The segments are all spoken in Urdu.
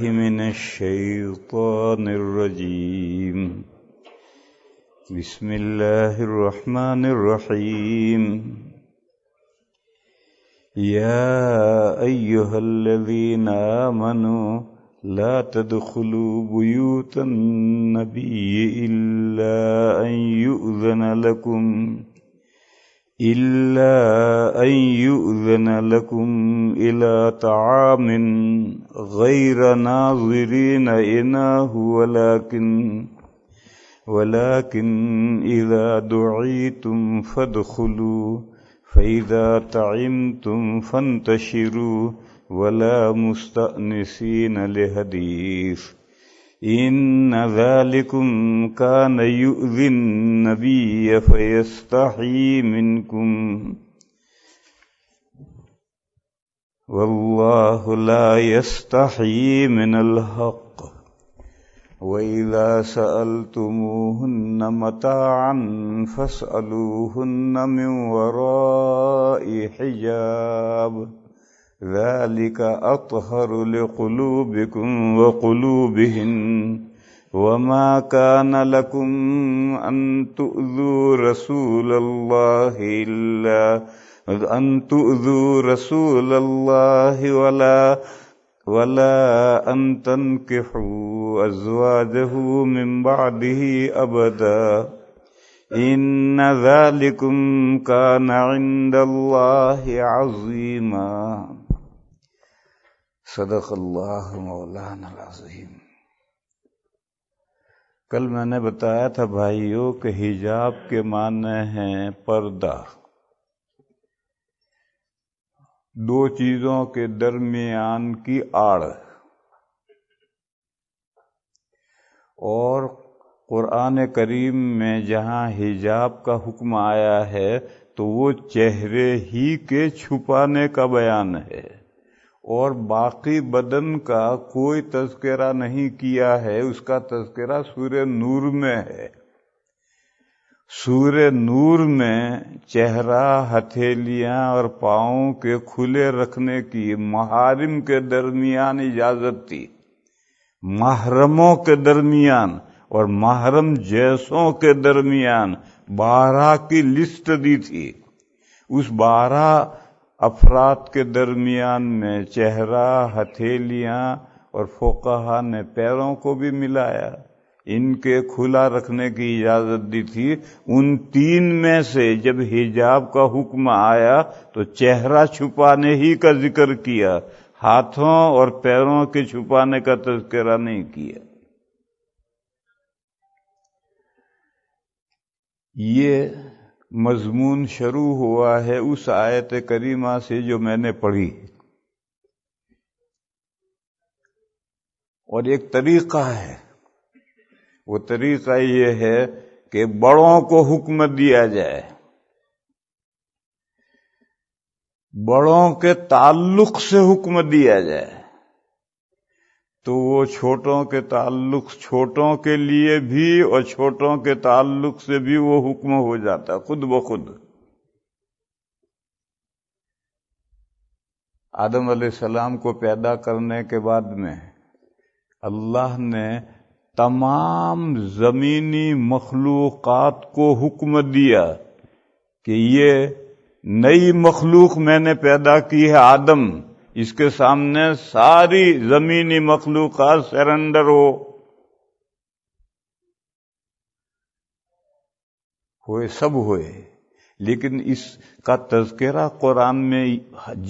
من الشيطان الرجيم. بسم الله الرحمن الرحيم. يا أيها الذين آمنوا لا تدخلوا بيوت النبي إلا أن يؤذن لكم إلى طعام غير ناظرين إناه ولكن إذا دعيتم فادخلوا فإذا طعمتم فانتشروا ولا مستأنسين لحديث إن ذلكم كان يؤذي النبي فيستحيي منكم والله لا يستحيي من الحق وإذا سألتموهن متاعا فاسألوهن من وراء حجاب ذلك أطهر لقلوبكم وقلوبهن وما كان لكم أن تؤذوا رسول الله ولا أن تنكحوا أزواجه من بعده أبدا إن ذلكم كان عند الله عظيما. صدق اللہ مولانا العظیم. کل میں نے بتایا تھا بھائیوں کہ حجاب کے معنی ہیں پردہ، دو چیزوں کے درمیان کی آڑ، اور قرآن کریم میں جہاں حجاب کا حکم آیا ہے تو وہ چہرے ہی کے چھپانے کا بیان ہے، اور باقی بدن کا کوئی تذکرہ نہیں کیا ہے. اس کا تذکرہ سورہ نور میں ہے. سورہ نور میں چہرہ، ہتھیلیاں اور پاؤں کے کھلے رکھنے کی محارم کے درمیان اجازت تھی، محرموں کے درمیان اور محرم جیسوں کے درمیان 12 کی لسٹ دی تھی. اس 12 افراد کے درمیان میں چہرہ، ہتھیلیاں اور فقہا نے پیروں کو بھی ملایا، ان کے کھلا رکھنے کی اجازت دی تھی. ان 3 میں سے جب حجاب کا حکم آیا تو چہرہ چھپانے ہی کا ذکر کیا، ہاتھوں اور پیروں کے چھپانے کا تذکرہ نہیں کیا. یہ مضمون شروع ہوا ہے اس آیت کریمہ سے جو میں نے پڑھی، اور ایک طریقہ ہے. وہ طریقہ یہ ہے کہ بڑوں کو حکم دیا جائے، بڑوں کے تعلق سے حکم دیا جائے، تو وہ چھوٹوں کے تعلق، چھوٹوں کے لیے بھی اور چھوٹوں کے تعلق سے بھی وہ حکم ہو جاتا خود بخود. آدم علیہ السلام کو پیدا کرنے کے بعد میں اللہ نے تمام زمینی مخلوقات کو حکم دیا کہ یہ نئی مخلوق میں نے پیدا کی ہے آدم، اس کے سامنے ساری زمینی مخلوقات سرنڈر ہوئے، سب ہوئے. لیکن اس کا تذکرہ قرآن میں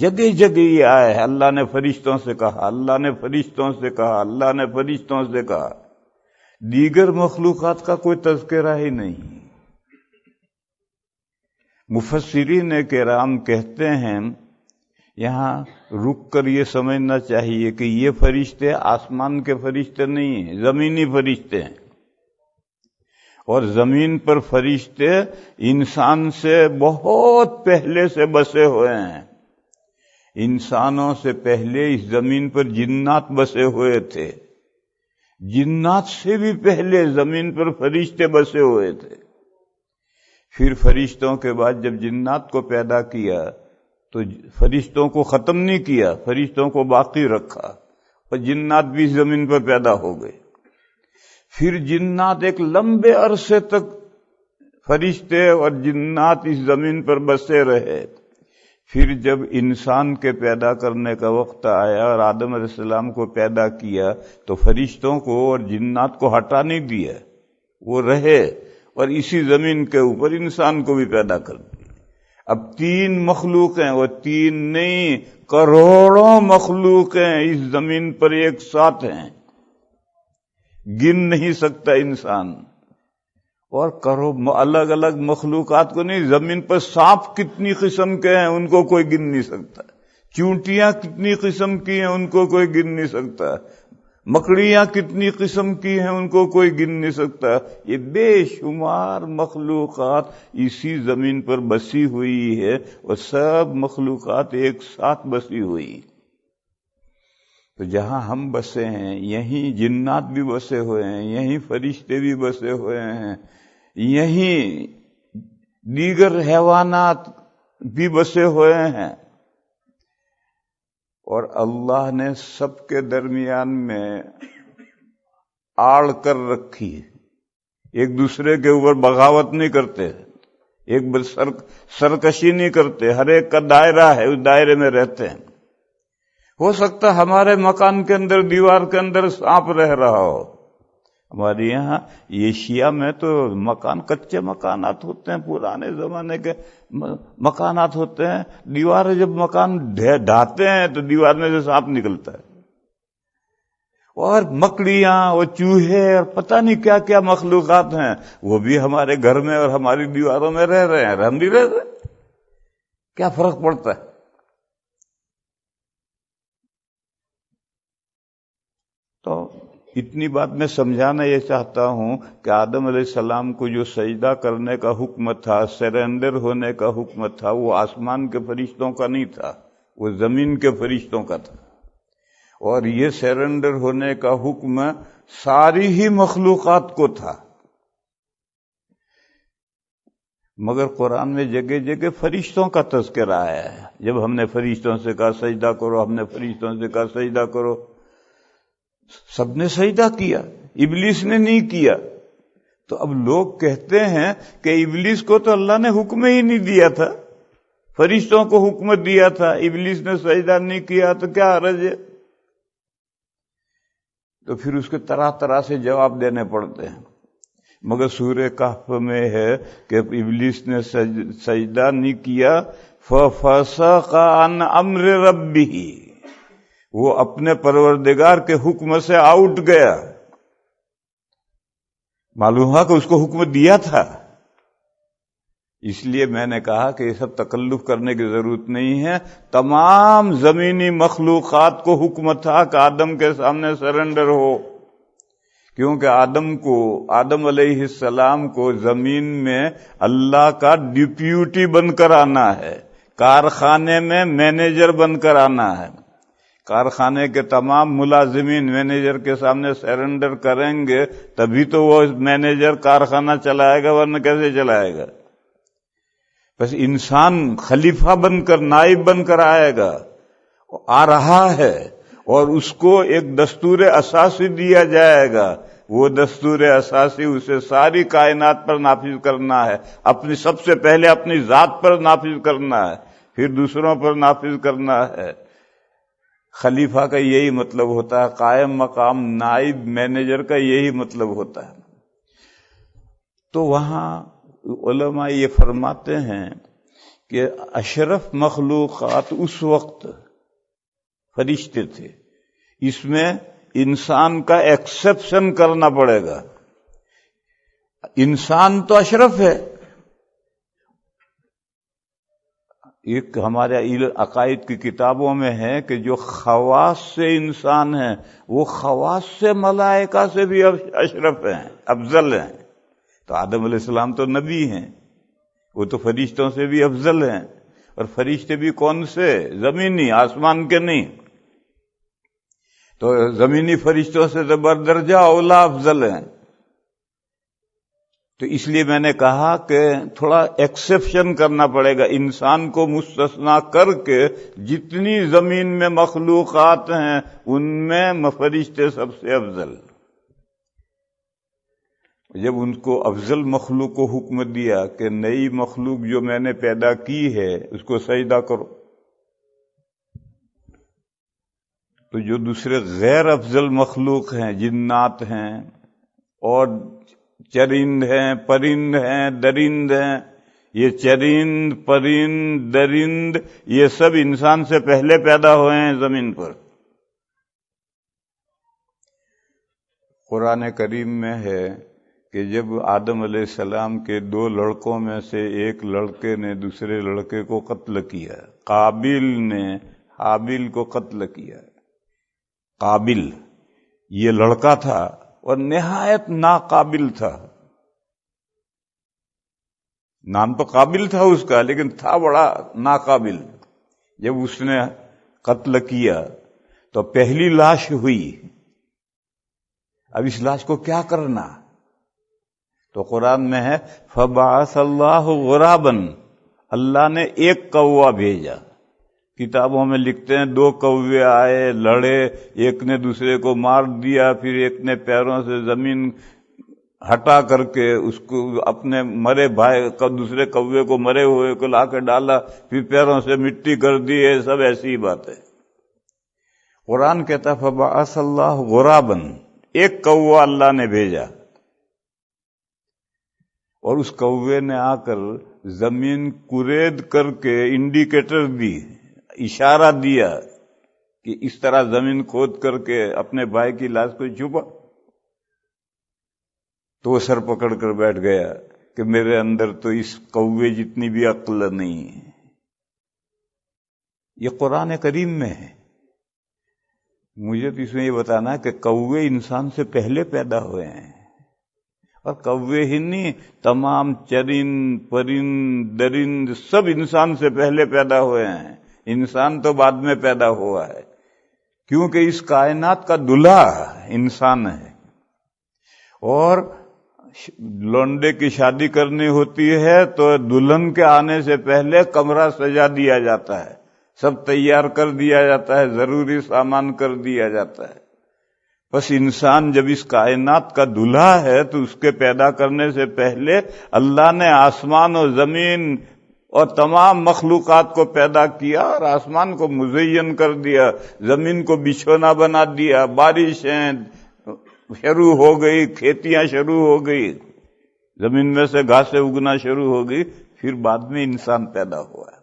جگہ جگہ یہ آیا ہے. اللہ نے فرشتوں سے کہا، اللہ نے فرشتوں سے کہا، اللہ نے فرشتوں سے کہا. دیگر مخلوقات کا کوئی تذکرہ ہی نہیں. مفسرین کرام کہتے ہیں، یہاں رک کر یہ سمجھنا چاہیے کہ یہ فرشتے آسمان کے فرشتے نہیں ہیں، زمینی فرشتے ہیں. اور زمین پر فرشتے انسان سے بہت پہلے سے بسے ہوئے ہیں. انسانوں سے پہلے اس زمین پر جنات بسے ہوئے تھے، جنات سے بھی پہلے زمین پر فرشتے بسے ہوئے تھے. پھر فرشتوں کے بعد جب جنات کو پیدا کیا تو فرشتوں کو ختم نہیں کیا، فرشتوں کو باقی رکھا، اور جنات بھی زمین پر پیدا ہو گئے. پھر جنات ایک لمبے عرصے تک فرشتے اور جنات اس زمین پر بسے رہے. پھر جب انسان کے پیدا کرنے کا وقت آیا اور آدم علیہ السلام کو پیدا کیا تو فرشتوں کو اور جنات کو ہٹا نہیں دیا، وہ رہے اور اسی زمین کے اوپر انسان کو بھی پیدا کر دیا. اب 3 مخلوق ہیں، وہ 3 نہیں کروڑوں مخلوق ہیں اس زمین پر ایک ساتھ ہیں، گن نہیں سکتا انسان. اور الگ الگ مخلوقات کو نہیں، زمین پر سانپ کتنی قسم کے ہیں ان کو کوئی گن نہیں سکتا، چونٹیاں کتنی قسم کی ہیں ان کو کوئی گن نہیں سکتا، مکڑیاں کتنی قسم کی ہیں ان کو کوئی گن نہیں سکتا. یہ بے شمار مخلوقات اسی زمین پر بسی ہوئی ہے اور سب مخلوقات ایک ساتھ بسی ہوئی. تو جہاں ہم بسے ہیں یہیں جنات بھی بسے ہوئے ہیں، یہیں فرشتے بھی بسے ہوئے ہیں، یہیں دیگر حیوانات بھی بسے ہوئے ہیں. اور اللہ نے سب کے درمیان میں آڑ کر رکھی ہے، ایک دوسرے کے اوپر بغاوت نہیں کرتے، ایک سرکشی نہیں کرتے، ہر ایک کا دائرہ ہے، اس دائرے میں رہتے ہیں. ہو سکتا ہمارے مکان کے اندر دیوار کے اندر سانپ رہ رہا ہو. ہمارے یہاں ایشیا میں تو کچے مکانات ہوتے ہیں، پرانے زمانے کے مکانات ہوتے ہیں، دیوار جب مکان ڈھاتے ہیں تو دیوار میں سے سانپ نکلتا ہے، اور مکڑیاں اور چوہے اور پتہ نہیں کیا کیا مخلوقات ہیں، وہ بھی ہمارے گھر میں اور ہماری دیواروں میں رہ رہے ہیں، ہم نہیں رہ رہے. کیا فرق پڑتا ہے؟ تو اتنی بات میں سمجھانا یہ چاہتا ہوں کہ آدم علیہ السلام کو جو سجدہ کرنے کا حکم تھا، سرنڈر ہونے کا حکم تھا، وہ آسمان کے فرشتوں کا نہیں تھا، وہ زمین کے فرشتوں کا تھا. اور یہ سرنڈر ہونے کا حکم ساری ہی مخلوقات کو تھا. مگر قرآن میں جگہ جگہ فرشتوں کا تذکرہ آیا ہے. جب ہم نے فرشتوں سے کہا سجدہ کرو، ہم نے فرشتوں سے کہا سجدہ کرو، سب نے سجدہ کیا، ابلیس نے نہیں کیا. تو اب لوگ کہتے ہیں کہ ابلیس کو تو اللہ نے حکم ہی نہیں دیا تھا، فرشتوں کو حکم دیا تھا، ابلیس نے سجدہ نہیں کیا تو کیا حرج ہے؟ تو پھر اس کے طرح طرح سے جواب دینے پڑتے ہیں. مگر سورہ کہف میں ہے کہ ابلیس نے سجدہ نہیں کیا، فَفَسَقَ عَنْ أَمْرِ رَبِّهِ، وہ اپنے پروردگار کے حکم سے آؤٹ گیا. معلوم ہوا کہ اس کو حکم دیا تھا. اس لیے میں نے کہا کہ یہ سب تکلف کرنے کی ضرورت نہیں ہے. تمام زمینی مخلوقات کو حکم تھا کہ آدم کے سامنے سرنڈر ہو، کیونکہ آدم علیہ السلام کو زمین میں اللہ کا ڈپیوٹی بن کر آنا ہے، کارخانے میں مینیجر بن کر آنا ہے. کارخانے کے تمام ملازمین مینیجر کے سامنے سرنڈر کریں گے تبھی تو وہ مینیجر کارخانہ چلائے گا، ورنہ کیسے چلائے گا؟ بس انسان خلیفہ بن کر، نائب بن کر آئے گا، آ رہا ہے، اور اس کو ایک دستور اساسی دیا جائے گا. وہ دستور اساسی اسے ساری کائنات پر نافذ کرنا ہے. سب سے پہلے اپنی ذات پر نافذ کرنا ہے، پھر دوسروں پر نافذ کرنا ہے. خلیفہ کا یہی مطلب ہوتا ہے، قائم مقام نائب مینیجر کا یہی مطلب ہوتا ہے. تو وہاں علماء یہ فرماتے ہیں کہ اشرف مخلوقات اس وقت فرشتے تھے. اس میں انسان کا ایکسپشن کرنا پڑے گا. انسان تو اشرف ہے. ایک ہمارے عقائد کی کتابوں میں ہے کہ جو خواص سے انسان ہیں وہ خواص سے ملائکہ سے بھی اشرف ہیں، افضل ہیں. تو آدم علیہ السلام تو نبی ہیں، وہ تو فرشتوں سے بھی افضل ہیں. اور فرشتے بھی کون سے؟ زمینی، آسمان کے نہیں. تو زمینی فرشتوں سے بردرجہ اولا افضل ہیں. تو اس لیے میں نے کہا کہ تھوڑا ایکسیپشن کرنا پڑے گا، انسان کو مستثنا کر کے جتنی زمین میں مخلوقات ہیں ان میں فرشتے سب سے افضل۔ جب ان کو افضل مخلوق کو حکم دیا کہ نئی مخلوق جو میں نے پیدا کی ہے اس کو سجدہ کرو، تو جو دوسرے غیر افضل مخلوق ہیں، جنات ہیں اور چرند ہیں، پرند ہیں، درند ہیں، یہ چرند، پرند، درند یہ سب انسان سے پہلے پیدا ہوئے ہیں زمین پر۔ قرآن کریم میں ہے کہ جب آدم علیہ السلام کے 2 لڑکوں میں سے ایک لڑکے نے دوسرے لڑکے کو قتل کیا، قابیل نے حابیل کو قتل کیا۔ قابل یہ لڑکا تھا اور نہایت ناقابل تھا، نام تو قابل تھا اس کا لیکن تھا بڑا ناقابل۔ جب اس نے قتل کیا تو پہلی لاش ہوئی، اب اس لاش کو کیا کرنا؟ تو قرآن میں ہے فبعث اللہ غرابا، اللہ نے ایک کوا بھیجا۔ کتابوں میں لکھتے ہیں 2 کوے آئے، لڑے، ایک نے دوسرے کو مار دیا، پھر ایک نے پیروں سے زمین ہٹا کر کے اس کو اپنے مرے بھائی کا دوسرے کوے کو مرے ہوئے کو لا کے ڈالا، پھر پیروں سے مٹی کر دی، یہ سب ایسی ہی بات ہے۔ قرآن کہتا فبعث اللہ غرابا، ایک کوا اللہ نے بھیجا، اور اس کوے نے آ کر زمین کرید کر کے انڈیکیٹر دی، اشارہ دیا کہ اس طرح زمین کھود کر کے اپنے بھائی کی لاش کو چھپا۔ تو وہ سر پکڑ کر بیٹھ گیا کہ میرے اندر تو اس کوے جتنی بھی عقل نہیں ہے۔ یہ قرآن کریم میں ہے۔ مجھے تو اس میں یہ بتانا ہے کہ کوے انسان سے پہلے پیدا ہوئے ہیں، اور کوے ہی نہیں، تمام چرند، پرند، درند سب انسان سے پہلے پیدا ہوئے ہیں، انسان تو بعد میں پیدا ہوا ہے، کیونکہ اس کائنات کا دلہا انسان ہے۔ اور لونڈے کی شادی کرنی ہوتی ہے تو دلہن کے آنے سے پہلے کمرہ سجا دیا جاتا ہے، سب تیار کر دیا جاتا ہے، ضروری سامان کر دیا جاتا ہے۔ بس انسان جب اس کائنات کا دلہا ہے تو اس کے پیدا کرنے سے پہلے اللہ نے آسمان و زمین اور تمام مخلوقات کو پیدا کیا، اور آسمان کو مزین کر دیا، زمین کو بچھونا بنا دیا، بارشیں شروع ہو گئی، کھیتیاں شروع ہو گئی، زمین میں سے گھاسیں اگنا شروع ہو گئی، پھر بعد میں انسان پیدا ہوا ہے۔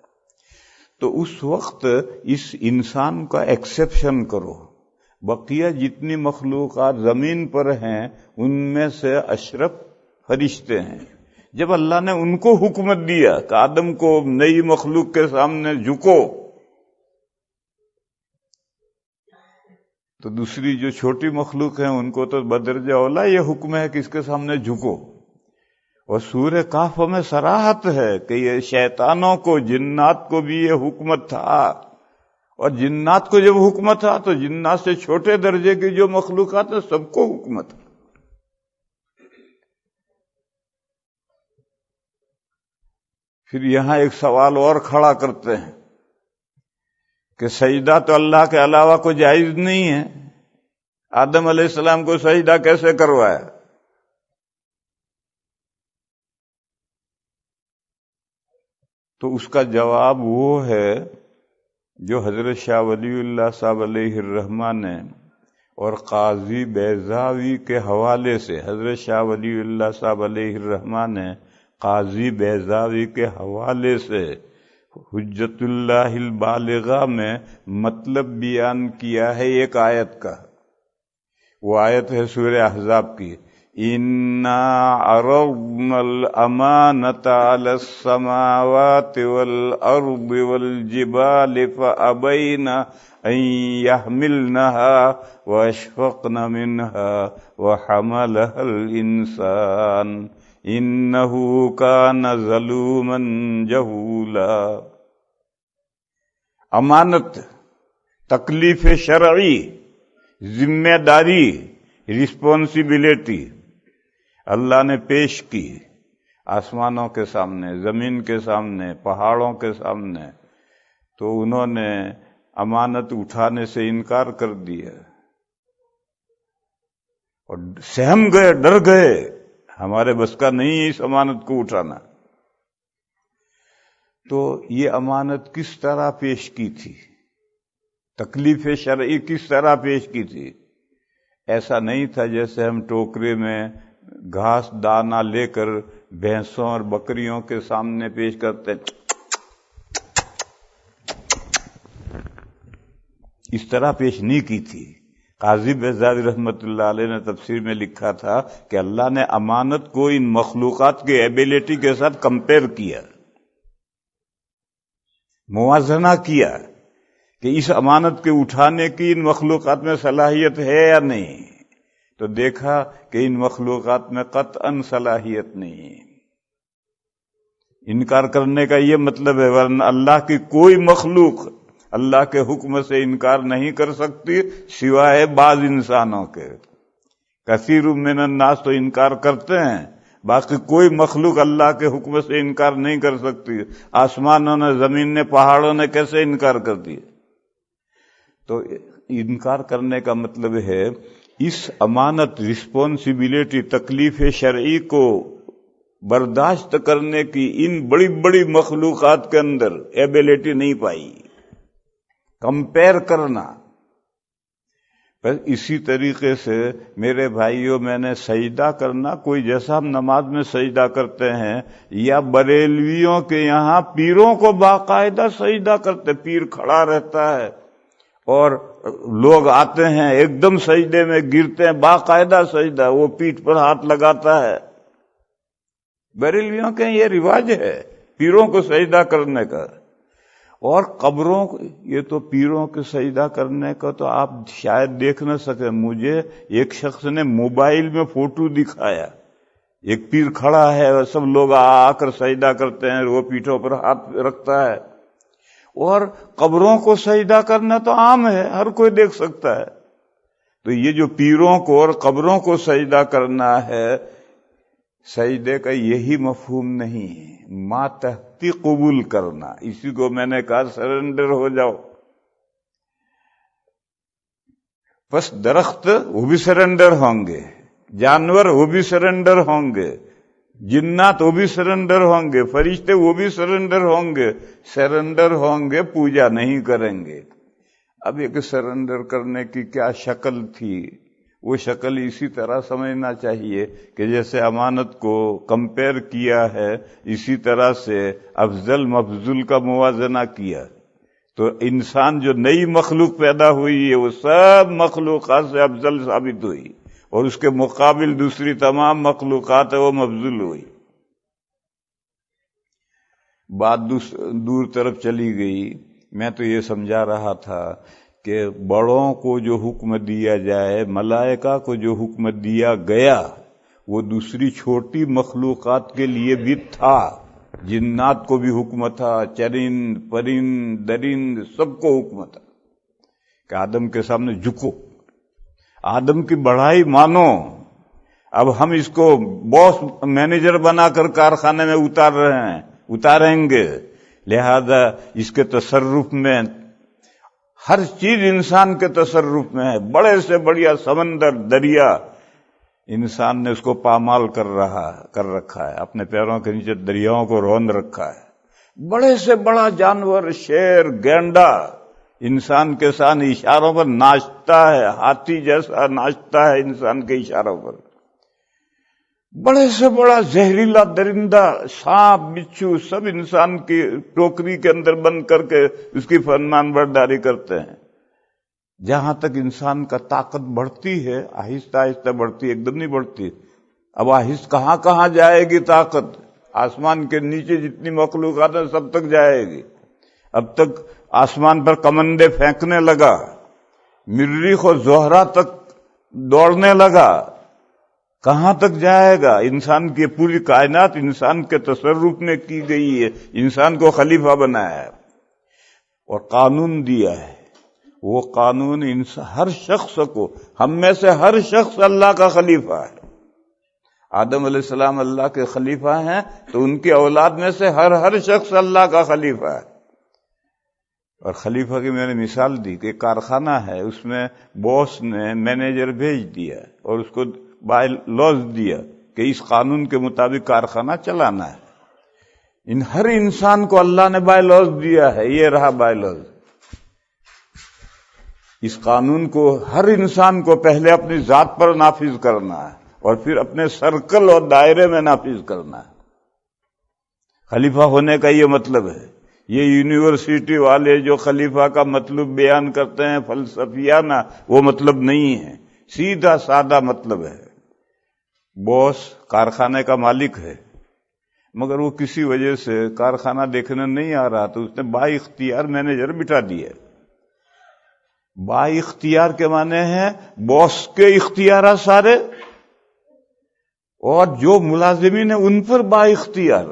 تو اس وقت اس انسان کا ایکسیپشن کرو، بقیہ جتنی مخلوقات زمین پر ہیں ان میں سے اشرف فرشتے ہیں۔ جب اللہ نے ان کو حکم دیا کہ آدم کو نئی مخلوق کے سامنے جھکو، تو دوسری جو چھوٹی مخلوق ہیں ان کو تو بدرجہ اولا یہ حکم ہے کہ اس کے سامنے جھکو۔ اور سورہ کہف میں صراحت ہے کہ یہ شیطانوں کو، جنات کو بھی یہ حکمت تھا، اور جنات کو جب حکمت تھا تو جنات سے چھوٹے درجے کی جو مخلوقات ہیں سب کو حکمت ہے۔ پھر یہاں ایک سوال اور کھڑا کرتے ہیں کہ سجدہ تو اللہ کے علاوہ کوئی جائز نہیں ہے، آدم علیہ السلام کو سجدہ کیسے کروایا؟ تو اس کا جواب وہ ہے جو حضرت شاہ ولی اللہ صاحب علیہ الرحمہ نے اور قاضی بیضاوی کے حوالے سے، حضرت شاہ ولی اللہ صاحب علیہ الرحمہ نے قاضی بیضاوی کے حوالے سے حجت اللہ البالغہ میں مطلب بیان کیا ہے ایک آیت کا۔ وہ آیت ہے سورہ احزاب کی، اِنَّا عَرَضْنَا الْأَمَانَةَ عَلَى السَّمَاوَاتِ وَالْأَرْضِ وَالْجِبَالِ فَأَبَيْنَ أَن يَحْمِلْنَهَا وَأَشْفَقْنَ مِنْهَا وَحَمَلَهَا الْإِنسَانُ إِنَّهُ كَانَ ظَلُومًا جَهُولًا۔ امانت، تکلیف شرعی، ذمہ داری، رسپانسبلٹی، اللہ نے پیش کی آسمانوں کے سامنے، زمین کے سامنے، پہاڑوں کے سامنے، تو انہوں نے امانت اٹھانے سے انکار کر دیا اور سہم گئے، ڈر گئے، ہمارے بس کا نہیں ہے اس امانت کو اٹھانا۔ تو یہ امانت کس طرح پیش کی تھی، تکلیف شرعی کس طرح پیش کی تھی؟ ایسا نہیں تھا جیسے ہم ٹوکرے میں گھاس دانا لے کر بھینسوں اور بکریوں کے سامنے پیش کرتے، اس طرح پیش نہیں کی تھی۔ قاضی بہزادی رحمت اللہ علیہ نے تفسیر میں لکھا تھا کہ اللہ نے امانت کو ان مخلوقات کے ایبیلٹی کے ساتھ کمپیئر کیا، موازنہ کیا کہ اس امانت کے اٹھانے کی ان مخلوقات میں صلاحیت ہے یا نہیں، تو دیکھا کہ ان مخلوقات میں قطعاً صلاحیت نہیں ہے۔ انکار کرنے کا یہ مطلب ہے، ورنہ اللہ کی کوئی مخلوق اللہ کے حکم سے انکار نہیں کر سکتی سوائے بعض انسانوں کے۔ کثیر من الناس تو انکار کرتے ہیں، باقی کوئی مخلوق اللہ کے حکم سے انکار نہیں کر سکتی۔ آسمانوں نے، زمین نے، پہاڑوں نے کیسے انکار کر دیا؟ تو انکار کرنے کا مطلب ہے اس امانت، رسپانسبلٹی، تکلیف شرعی کو برداشت کرنے کی ان بڑی بڑی مخلوقات کے اندر ایبیلٹی نہیں پائی، کمپیئر کرنا۔ بس اسی طریقے سے میرے بھائیوں، میں نے سجدہ کرنا کوئی جیسا ہم نماز میں سجدہ کرتے ہیں، یا بریلویوں کے یہاں پیروں کو باقاعدہ سجدہ کرتے، پیر کھڑا رہتا ہے اور لوگ آتے ہیں ایک دم سجدے میں گرتے ہیں، باقاعدہ سجدہ، وہ پیٹھ پر ہاتھ لگاتا ہے۔ بریلویوں کے یہ رواج ہے پیروں کو سجدہ کرنے کا۔ اور قبروں، یہ تو پیروں کے سجدہ کرنے کا تو آپ شاید دیکھ نہ سکے، مجھے ایک شخص نے موبائل میں فوٹو دکھایا، ایک پیر کھڑا ہے اور سب لوگ آ کر سجدہ کرتے ہیں، وہ پیٹھوں پر ہاتھ رکھتا ہے۔ اور قبروں کو سجدہ کرنا تو عام ہے، ہر کوئی دیکھ سکتا ہے۔ تو یہ جو پیروں کو اور قبروں کو سجدہ کرنا ہے، سجدے کا یہی مفہوم نہیں ہے، ماتحتی قبول کرنا، اسی کو میں نے کہا سرنڈر ہو جاؤ۔ بس درخت وہ بھی سرنڈر ہوں گے، جانور وہ بھی سرنڈر ہوں گے، جنات وہ بھی سرنڈر ہوں گے، فرشتے وہ بھی سرنڈر ہوں گے، سرنڈر ہوں گے، پوجا نہیں کریں گے۔ اب ایک سرنڈر کرنے کی کیا شکل تھی؟ وہ شکل اسی طرح سمجھنا چاہیے کہ جیسے امانت کو کمپیئر کیا ہے، اسی طرح سے افضل مفضول کا موازنہ کیا۔ تو انسان جو نئی مخلوق پیدا ہوئی ہے وہ سب مخلوقات سے افضل ثابت ہوئی، اور اس کے مقابل دوسری تمام مخلوقات ہے وہ مفضول ہوئی۔ بات دور طرف چلی گئی۔ میں تو یہ سمجھا رہا تھا کہ بڑوں کو جو حکم دیا جائے، ملائکہ کو جو حکم دیا گیا، وہ دوسری چھوٹی مخلوقات کے لیے بھی تھا۔ جنات کو بھی حکم تھا، چرند پرند درند سب کو حکم تھا کہ آدم کے سامنے جھکو، آدم کی بڑائی مانو۔ اب ہم اس کو باس مینیجر بنا کر کارخانے میں اتاریں گے، لہذا اس کے تصرف میں ہر چیز انسان کے تصرف میں ہے۔ بڑے سے بڑیا سمندر، دریا، انسان نے اس کو پامال کر رکھا ہے، اپنے پیروں کے نیچے دریاؤں کو روند رکھا ہے۔ بڑے سے بڑا جانور، شیر، گینڈا، انسان کے ساتھ اشاروں پر ناچتا ہے، ہاتھی جیسا ناچتا ہے انسان کے اشاروں پر۔ بڑے سے بڑا زہریلا درندہ، سانپ، بچھو، سب انسان کی ٹوکری کے اندر بند کر کے اس کی فرمان برداری کرتے ہیں۔ جہاں تک انسان کا طاقت بڑھتی ہے، آہستہ آہستہ بڑھتی، ایک دم نہیں بڑھتی۔ اب کہاں کہاں جائے گی طاقت؟ آسمان کے نیچے جتنی مخلوقات ہیں سب تک جائے گی۔ اب تک آسمان پر کمندے پھینکنے لگا، مریخ اور زہرہ تک دوڑنے لگا، کہاں تک جائے گا؟ انسان کی پوری کائنات انسان کے تصرف میں کی گئی ہے، انسان کو خلیفہ بنایا ہے اور قانون دیا ہے۔ وہ قانون ہر شخص کو، ہم میں سے ہر شخص اللہ کا خلیفہ ہے۔ آدم علیہ السلام اللہ کے خلیفہ ہیں تو ان کی اولاد میں سے ہر شخص اللہ کا خلیفہ ہے۔ اور خلیفہ کی میں نے مثال دی کہ کارخانہ ہے، اس میں باس نے مینیجر بھیج دیا اور اس کو بائی لاز دیا کہ اس قانون کے مطابق کارخانہ چلانا ہے۔ ان ہر انسان کو اللہ نے بائی لاز دیا ہے، یہ رہا بائی لاز۔ اس قانون کو ہر انسان کو پہلے اپنی ذات پر نافذ کرنا ہے اور پھر اپنے سرکل اور دائرے میں نافذ کرنا ہے۔ خلیفہ ہونے کا یہ مطلب ہے۔ یہ یونیورسٹی والے جو خلیفہ کا مطلب بیان کرتے ہیں فلسفیانہ، وہ مطلب نہیں ہے، سیدھا سادہ مطلب ہے۔ باس کارخانے کا مالک ہے، مگر وہ کسی وجہ سے کارخانہ دیکھنے نہیں آ رہا تو اس نے با اختیار مینیجر بٹھا دیا۔ با اختیار کے معنی ہے باس کے اختیارات سارے، اور جو ملازمین ہیں ان پر با اختیار،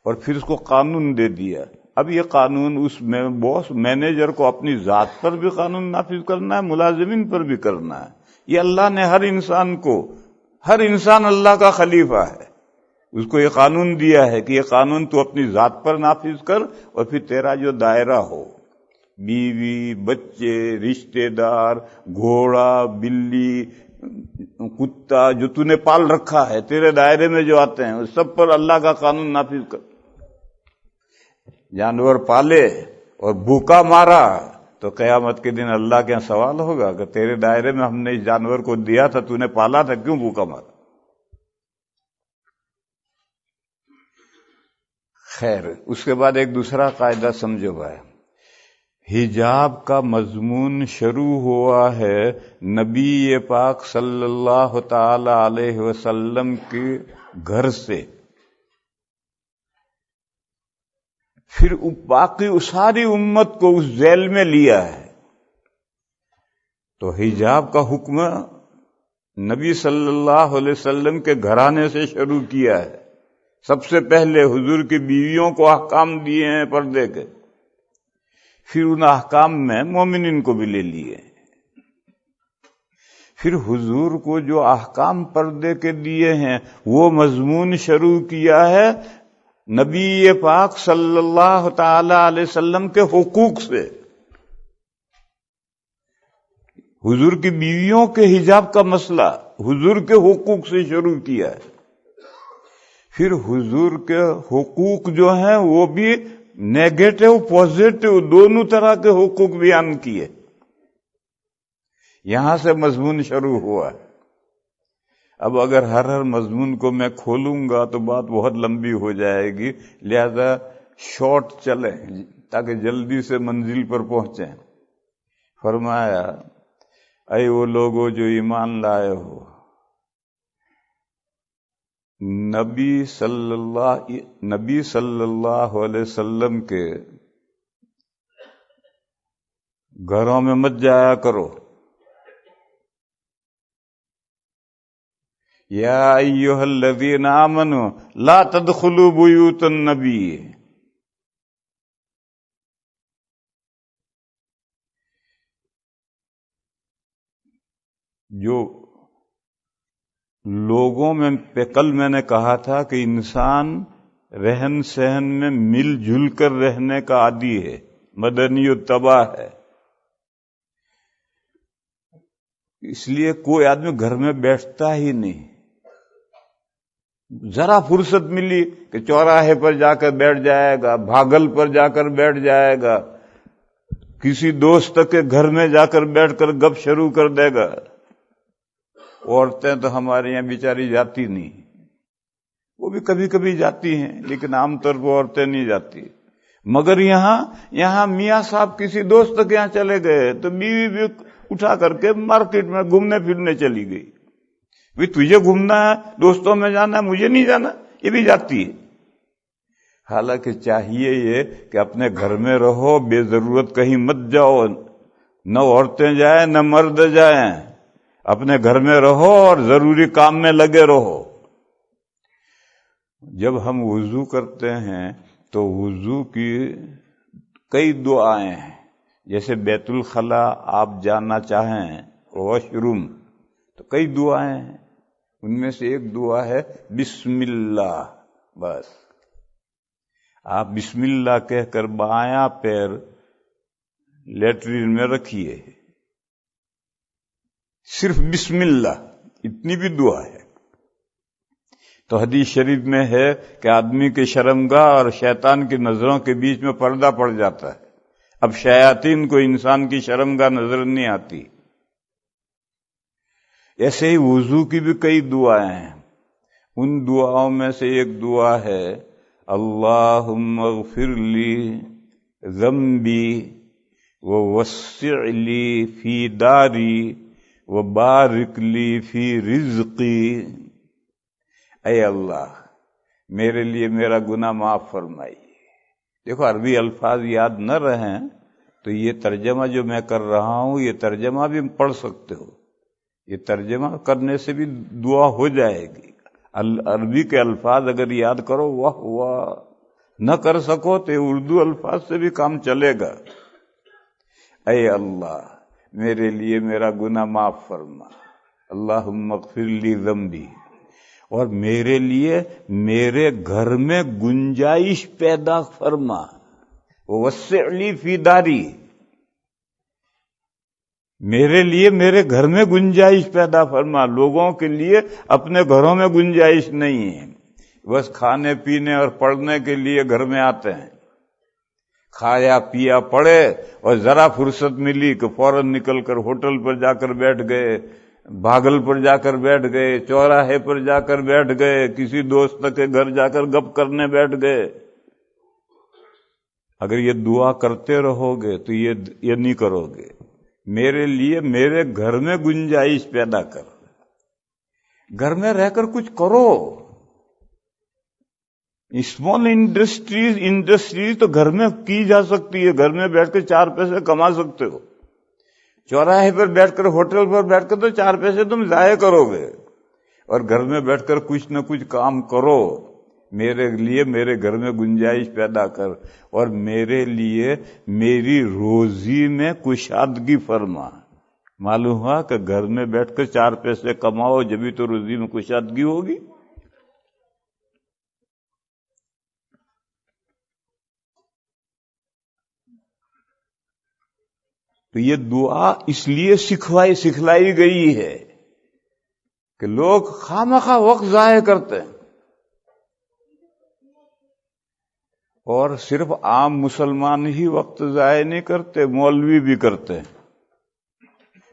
اور پھر اس کو قانون دے دیا۔ اب یہ قانون اس میں باس مینیجر کو اپنی ذات پر بھی قانون نافذ کرنا ہے، ملازمین پر بھی کرنا ہے۔ یہ اللہ نے ہر انسان کو، ہر انسان اللہ کا خلیفہ ہے، اس کو یہ قانون دیا ہے کہ یہ قانون تو اپنی ذات پر نافذ کر، اور پھر تیرا جو دائرہ ہو، بیوی، بچے، رشتے دار، گھوڑا، بلی، کتا جو تو نے پال رکھا ہے تیرے دائرے میں جو آتے ہیں، اس سب پر اللہ کا قانون نافذ کر۔ جانور پالے اور بھوکا مارا تو قیامت کے دن اللہ کے یہاں سوال ہوگا کہ تیرے دائرے میں ہم نے اس جانور کو دیا تھا، تو نے پالا تھا، کیوں بھوکا مارا؟ خیر، اس کے بعد ایک دوسرا قاعدہ سمجھو بھائی، حجاب کا مضمون شروع ہوا ہے نبی پاک صلی اللہ تعالی علیہ وسلم کے گھر سے، پھر باقی ساری امت کو اس ذیل میں لیا ہے۔ تو حجاب کا حکم نبی صلی اللہ علیہ وسلم کے گھرانے سے شروع کیا ہے۔ سب سے پہلے حضور کی بیویوں کو احکام دیے ہیں پردے کے، پھر ان احکام میں مومنین کو بھی لے لیے، پھر حضور کو جو احکام پردے کے دیے ہیں وہ مضمون شروع کیا ہے نبی پاک صلی اللہ تعالی علیہ وسلم کے حقوق سے۔ حضور کی بیویوں کے حجاب کا مسئلہ حضور کے حقوق سے شروع کیا ہے، پھر حضور کے حقوق جو ہیں وہ بھی نیگیٹو پوزیٹو دونوں طرح کے حقوق بیان کیے، یہاں سے مضمون شروع ہوا ہے۔ اب اگر ہر مضمون کو میں کھولوں گا تو بات بہت لمبی ہو جائے گی، لہذا شارٹ چلیں تاکہ جلدی سے منزل پر پہنچیں۔ فرمایا، اے وہ لوگوں جو ایمان لائے ہو، نبی صلی اللہ علیہ وسلم کے گھروں میں مت جایا کرو۔ یا ایھا الذین آمنوا لا تدخلوا بیوت النبی، جو لوگوں میں کل میں نے کہا تھا کہ انسان رہن سہن میں مل جل کر رہنے کا عادی ہے، مدنی الطبع ہے، اس لیے کوئی آدمی گھر میں بیٹھتا ہی نہیں۔ ذرا فرصت ملی کہ چوراہے پر جا کر بیٹھ جائے گا، بھاگل پر جا کر بیٹھ جائے گا، کسی دوست کے گھر میں جا کر بیٹھ کر گپ شروع کر دے گا۔ عورتیں تو ہمارے یہاں بیچاری جاتی نہیں، وہ بھی کبھی کبھی جاتی ہیں لیکن عام طور پر عورتیں نہیں جاتی۔ مگر یہاں میاں صاحب کسی دوست کے یہاں چلے گئے تو بیوی بھی اٹھا کر کے مارکیٹ میں گھومنے پھرنے چلی گئی۔ بھی تجھے گھومنا ہے، دوستوں میں جانا ہے، مجھے نہیں جانا، یہ بھی جاتی ہے۔ حالانکہ چاہیے یہ کہ اپنے گھر میں رہو، بے ضرورت کہیں مت جاؤ، نہ عورتیں جائیں نہ مرد جائیں، اپنے گھر میں رہو اور ضروری کام میں لگے رہو۔ جب ہم وضو کرتے ہیں تو وضو کی کئی دعائیں ہیں، جیسے بیت الخلا آپ جانا چاہیں، واش روم، تو کئی دعائیں ہیں، ان میں سے ایک دعا ہے بسم اللہ. بس آپ بسم اللہ کہہ کر بایاں پیر لیٹرین میں رکھیے، صرف بسم اللہ، اتنی بھی دعا ہے. تو حدیث شریف میں ہے کہ آدمی کے شرمگاہ اور شیطان کی نظروں کے بیچ میں پردہ پڑ جاتا ہے. اب شیاطین کو انسان کی شرمگاہ نظر نہیں آتی. ایسے ہی وضو کی بھی کئی دعائیں ہیں. ان دعاؤں میں سے ایک دعا ہے اللہم اغفر لی ذنبی ووسع لی فی داری وبارک لی فی رزقی. اے اللہ میرے لیے میرا گناہ معاف فرمائیے. دیکھو عربی الفاظ یاد نہ رہیں تو یہ ترجمہ جو میں کر رہا ہوں یہ ترجمہ بھی پڑھ سکتے ہو. یہ ترجمہ کرنے سے بھی دعا ہو جائے گی. عربی کے الفاظ اگر یاد کرو واہ واہ، نہ کر سکو تو اردو الفاظ سے بھی کام چلے گا. اے اللہ میرے لیے میرا گناہ معاف فرما، اللہم اغفر لی ذنبی، اور میرے لیے میرے گھر میں گنجائش پیدا فرما، وسع لی فی داری، میرے لیے میرے گھر میں گنجائش پیدا فرما. لوگوں کے لیے اپنے گھروں میں گنجائش نہیں ہے، بس کھانے پینے اور پڑھنے کے لیے گھر میں آتے ہیں، کھایا پیا پڑے اور ذرا فرصت ملی کہ فوراً نکل کر ہوٹل پر جا کر بیٹھ گئے، بھاگل پر جا کر بیٹھ گئے، چوراہے پر جا کر بیٹھ گئے، کسی دوست کے گھر جا کر گپ کرنے بیٹھ گئے. اگر یہ دعا کرتے رہو گے تو یہ نہیں کرو گے. میرے لیے میرے گھر میں گنجائش پیدا کر، گھر میں رہ کر کچھ کرو. اسمال انڈسٹریز تو گھر میں کی جا سکتی ہے، گھر میں بیٹھ کے 4 پیسے کما سکتے ہو. چوراہے پر بیٹھ کر ہوٹل پر بیٹھ کر تو 4 پیسے تم ضائع کرو گے، اور گھر میں بیٹھ کر کچھ نہ کچھ کام کرو. میرے لیے میرے گھر میں گنجائش پیدا کر، اور میرے لیے میری روزی میں کشادگی فرما. معلوم ہوا کہ گھر میں بیٹھ کر 4 پیسے کماؤ جبھی تو روزی میں کشادگی ہوگی. تو یہ دعا اس لیے سکھلائی گئی ہے کہ لوگ خواہ وقت ضائع کرتے ہیں. اور صرف عام مسلمان ہی وقت ضائع نہیں کرتے، مولوی بھی کرتے ہیں.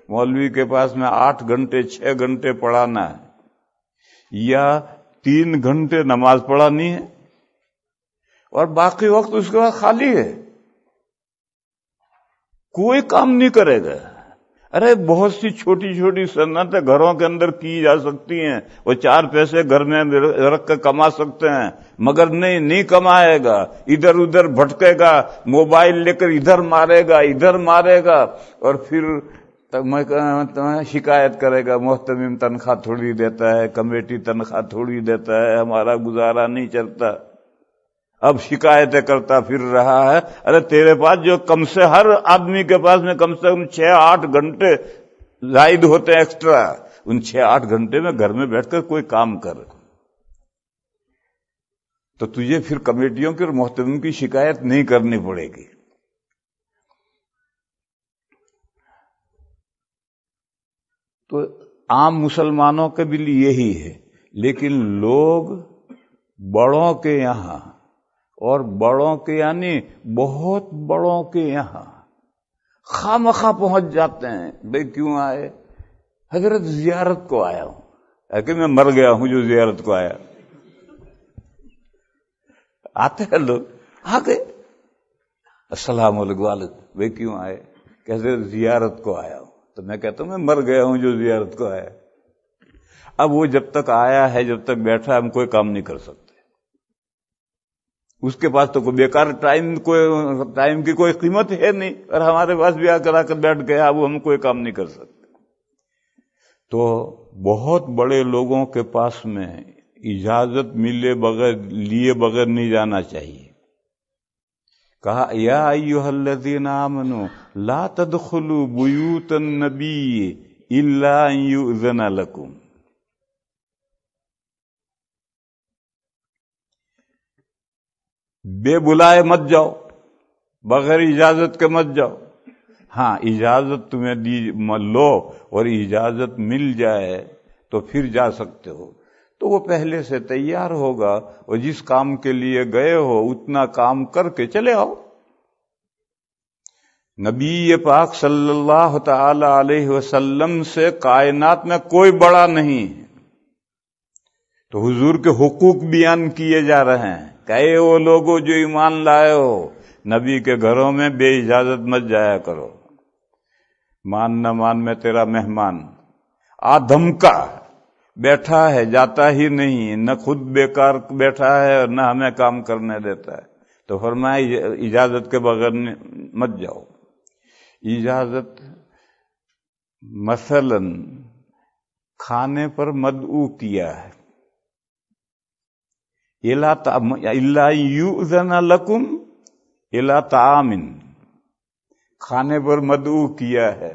مولوی کے پاس میں 8 گھنٹے 6 گھنٹے پڑھانا ہے، یا 3 گھنٹے نماز پڑھانی ہے، اور باقی وقت اس کے بعد خالی ہے، کوئی کام نہیں کرے گا. ارے بہت سی چھوٹی چھوٹی صنعتیں گھروں کے اندر کی جا سکتی ہیں، وہ 4 پیسے گھر میں رکھ کے کما سکتے ہیں، مگر نہیں کمائے گا، ادھر ادھر بھٹکے گا، موبائل لے کر ادھر مارے گا، اور پھر شکایت کرے گا محتمم تنخواہ تھوڑی دیتا ہے، کمیٹی تنخواہ تھوڑی دیتا ہے، ہمارا گزارا نہیں چلتا. اب شکایتیں کرتا پھر رہا ہے. ارے تیرے پاس جو کم سے ہر آدمی کے پاس میں کم سے کم 6-8 گھنٹے زائد ہوتے ہیں ایکسٹرا، ان 6-8 گھنٹے میں گھر میں بیٹھ کر کوئی کام کر، تو تجھے پھر کمیٹیوں کی اور محتمم کی شکایت نہیں کرنی پڑے گی. تو عام مسلمانوں کے بھی لیے یہی ہے، لیکن لوگ بڑوں کے یہاں، اور بڑوں کے یعنی بہت بڑوں کے یہاں خواہ پہنچ جاتے ہیں. بھئی کیوں آئے؟ حضرت زیارت کو آیا ہوں. کہ میں مر گیا ہوں جو زیارت کو آیا. آتے ہیں لوگ، آ گئے السلام علیکم. بھئی کیوں آئے؟ کہ حضرت زیارت کو آیا ہوں. تو میں کہتا ہوں میں مر گیا ہوں جو زیارت کو آیا. اب وہ جب تک آیا ہے، جب تک بیٹھا ہے، ہم کوئی کام نہیں کر سکتے. اس کے پاس تو کوئی بیکار ٹائم کی کوئی قیمت ہے نہیں، اور ہمارے پاس بھی آ کر بیٹھ گیا، اب ہم کوئی کام نہیں کر سکتے. تو بہت بڑے لوگوں کے پاس میں اجازت لیے بغیر نہیں جانا چاہیے. کہا یا ایھا الذین آمنوا لا تدخلوا بیوت النبی الا ان یؤذن لکم. بے بلائے مت جاؤ، بغیر اجازت کے مت جاؤ۔ ہاں اجازت تمہیں دی لو اور اجازت مل جائے تو پھر جا سکتے ہو، تو وہ پہلے سے تیار ہوگا اور جس کام کے لیے گئے ہو اتنا کام کر کے چلے آؤ۔ نبی پاک صلی اللہ تعالی علیہ وسلم سے کائنات میں کوئی بڑا نہیں ہے، تو حضور کے حقوق بیان کیے جا رہے ہیں کہ اے وہ لوگوں جو ایمان لائے ہو، نبی کے گھروں میں بے اجازت مت جایا کرو، مان نہ مان میں تیرا مہمان، آدم کا بیٹھا ہے جاتا ہی نہیں، نہ خود بیکار بیٹھا ہے اور نہ ہمیں کام کرنے دیتا ہے، تو فرمایا اجازت کے بغیر مت جاؤ۔ اجازت مثلا کھانے پر مدعو کیا ہے، الا یؤذن لکم الی طعام، کھانے پر مدعو کیا ہے،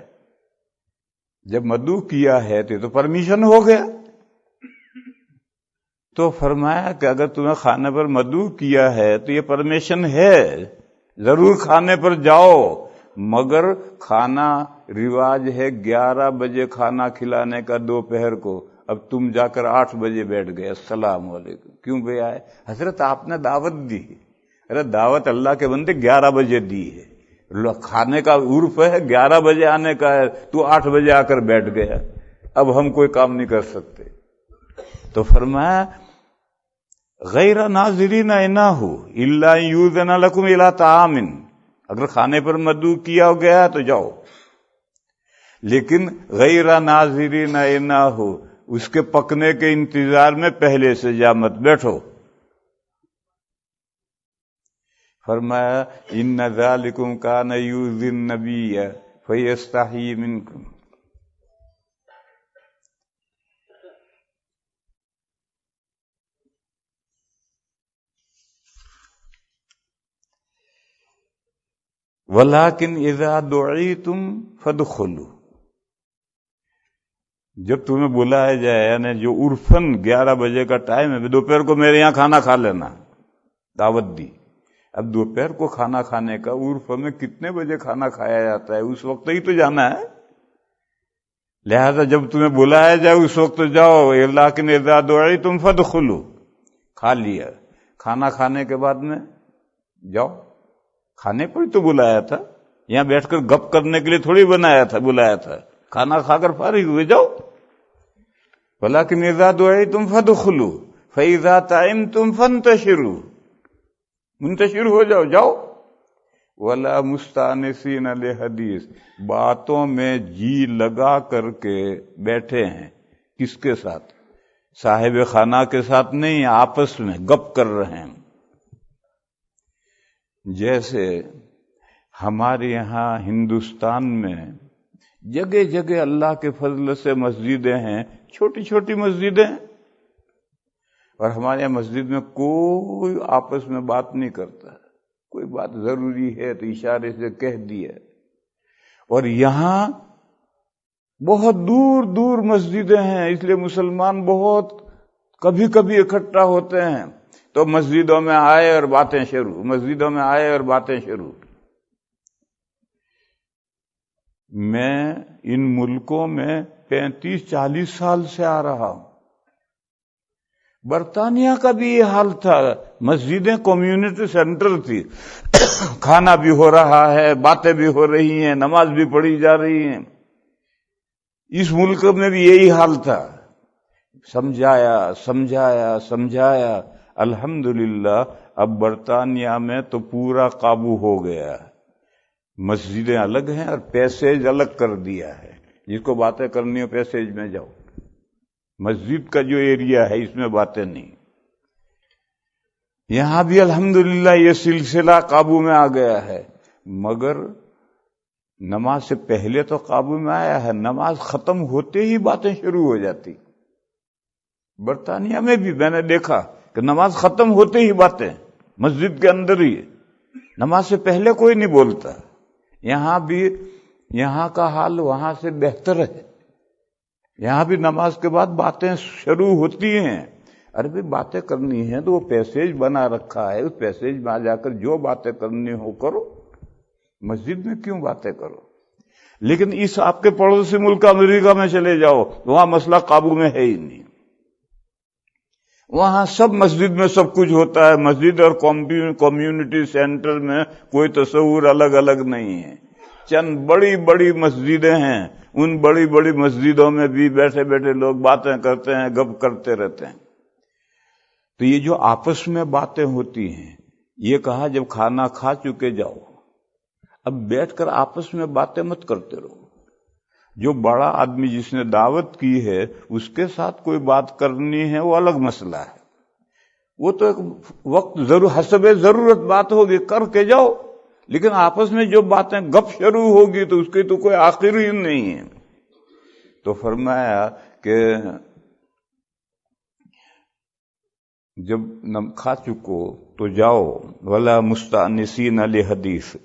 جب مدعو کیا ہے تو پرمیشن ہو گیا، تو فرمایا کہ اگر تمہیں کھانے پر مدعو کیا ہے تو یہ پرمیشن ہے، ضرور کھانے پر جاؤ، مگر کھانا رواج ہے 11 بجے کھانا کھلانے کا دوپہر کو، اب تم جا کر 8 بجے بیٹھ گئے، السلام علیکم، کیوں بھئی آئے؟ حضرت آپ نے دعوت دی، ارے دعوت اللہ کے بندے 11 بجے دی ہے، کھانے کا عرف ہے 11 بجے آنے کا ہے، تو 8 بجے آ کر بیٹھ گیا، اب ہم کوئی کام نہیں کر سکتے۔ تو فرمایا غیر ناظرین انہ الا یؤذن لکم الی طعام، اگر کھانے پر مدعو کیا گیا تو جاؤ، لیکن غیر ناظرین انہ، اس کے پکنے کے انتظار میں پہلے سے جا مت بیٹھو۔ فرمایا ان ذالکم کان یؤذی النبی فیستحیی منکم، ولیکن اذا دعیتم فادخلوا، جب تمہیں بلایا جائے، یعنی جو عرفاً 11 بجے کا ٹائم ہے، دوپہر کو میرے یہاں کھانا کھا لینا، دعوت دی۔ اب دوپہر کو کھانا کھانے کا عرف میں کتنے بجے کھانا کھایا جاتا ہے، اس وقت ہی تو جانا ہے، لہذا جب تمہیں بلایا جائے اس وقت جاؤ، لیکن اذا دعیتم فادخلوا، کھا لیا، کھانا کھانے کے بعد میں جاؤ، کھانے پر ہی تو بلایا تھا، یہاں بیٹھ کر گپ کرنے کے لیے تھوڑی بلایا تھا، کھانا کھا کر فارغ ہوئے جاؤ۔ ولیکن اذا دعیتم فادخلوا فاذا طعمتم فانتشروا، منتشر ہو جاؤ، جاؤ۔ ولا مستانسین لحدیث، باتوں میں جی لگا کر کے بیٹھے ہیں، کس کے ساتھ؟ صاحب خانہ کے ساتھ نہیں، آپس میں گپ کر رہے ہیں۔ جیسے ہمارے یہاں ہندوستان میں جگہ جگہ اللہ کے فضل سے مسجدیں ہیں، چھوٹی چھوٹی مسجدیں، اور ہمارے یہاں مسجد میں کوئی آپس میں بات نہیں کرتا، کوئی بات ضروری ہے تو اشارے سے کہہ دیا، اور یہاں بہت دور دور مسجدیں ہیں، اس لیے مسلمان بہت کبھی کبھی اکٹھا ہوتے ہیں، تو مسجدوں میں آئے اور باتیں شروع، مسجدوں میں آئے اور باتیں شروع۔ میں ان ملکوں میں 35-40 سال سے آ رہا ہوں، برطانیہ کا بھی یہ حال تھا، مسجدیں کمیونٹی سینٹر تھی، کھانا بھی ہو رہا ہے، باتیں بھی ہو رہی ہیں، نماز بھی پڑھی جا رہی ہیں۔ اس ملک میں بھی یہی حال تھا، سمجھایا، الحمدللہ اب برطانیہ میں تو پورا قابو ہو گیا، مسجدیں الگ ہیں اور پیسیج الگ کر دیا ہے، جس کو باتیں کرنی ہو پیسیج میں جاؤ، مسجد کا جو ایریا ہے اس میں باتیں نہیں۔ یہاں بھی الحمدللہ یہ سلسلہ قابو میں آ گیا ہے، مگر نماز سے پہلے تو قابو میں آیا ہے، نماز ختم ہوتے ہی باتیں شروع ہو جاتی۔ برطانیہ میں بھی میں نے دیکھا کہ نماز ختم ہوتے ہی باتیں، مسجد کے اندر ہی، نماز سے پہلے کوئی نہیں بولتا۔ یہاں بھی یہاں کا حال وہاں سے بہتر ہے، یہاں بھی نماز کے بعد باتیں شروع ہوتی ہیں، ارے بھی باتیں کرنی ہے تو وہ پیسیج بنا رکھا ہے، اس پیسیج میں آ جا کر جو باتیں کرنی ہو کرو، مسجد میں کیوں باتیں کرو؟ لیکن اس آپ کے پڑوسی ملک امریکہ میں چلے جاؤ، وہاں مسئلہ قابو میں ہے ہی نہیں، وہاں سب مسجد میں سب کچھ ہوتا ہے، مسجد اور کمیونٹی سینٹر میں کوئی تصور الگ الگ نہیں ہے، چند بڑی بڑی مسجدیں ہیں، ان بڑی بڑی مسجدوں میں بھی بیٹھے بیٹھے لوگ باتیں کرتے ہیں، گپ کرتے رہتے ہیں۔ تو یہ جو آپس میں باتیں ہوتی ہیں، یہ کہا جب کھانا کھا چکے جاؤ، اب بیٹھ کر آپس میں باتیں مت کرتے رہو۔ جو بڑا آدمی جس نے دعوت کی ہے اس کے ساتھ کوئی بات کرنی ہے وہ الگ مسئلہ ہے، وہ تو ایک وقت حسب ضرورت بات ہوگی، کر کے جاؤ، لیکن آپس میں جو باتیں گپ شروع ہوگی تو اس کی تو کوئی آخر ہی نہیں ہے۔ تو فرمایا کہ جب کھا چکو تو جاؤ، ولا مستانسین لحدیث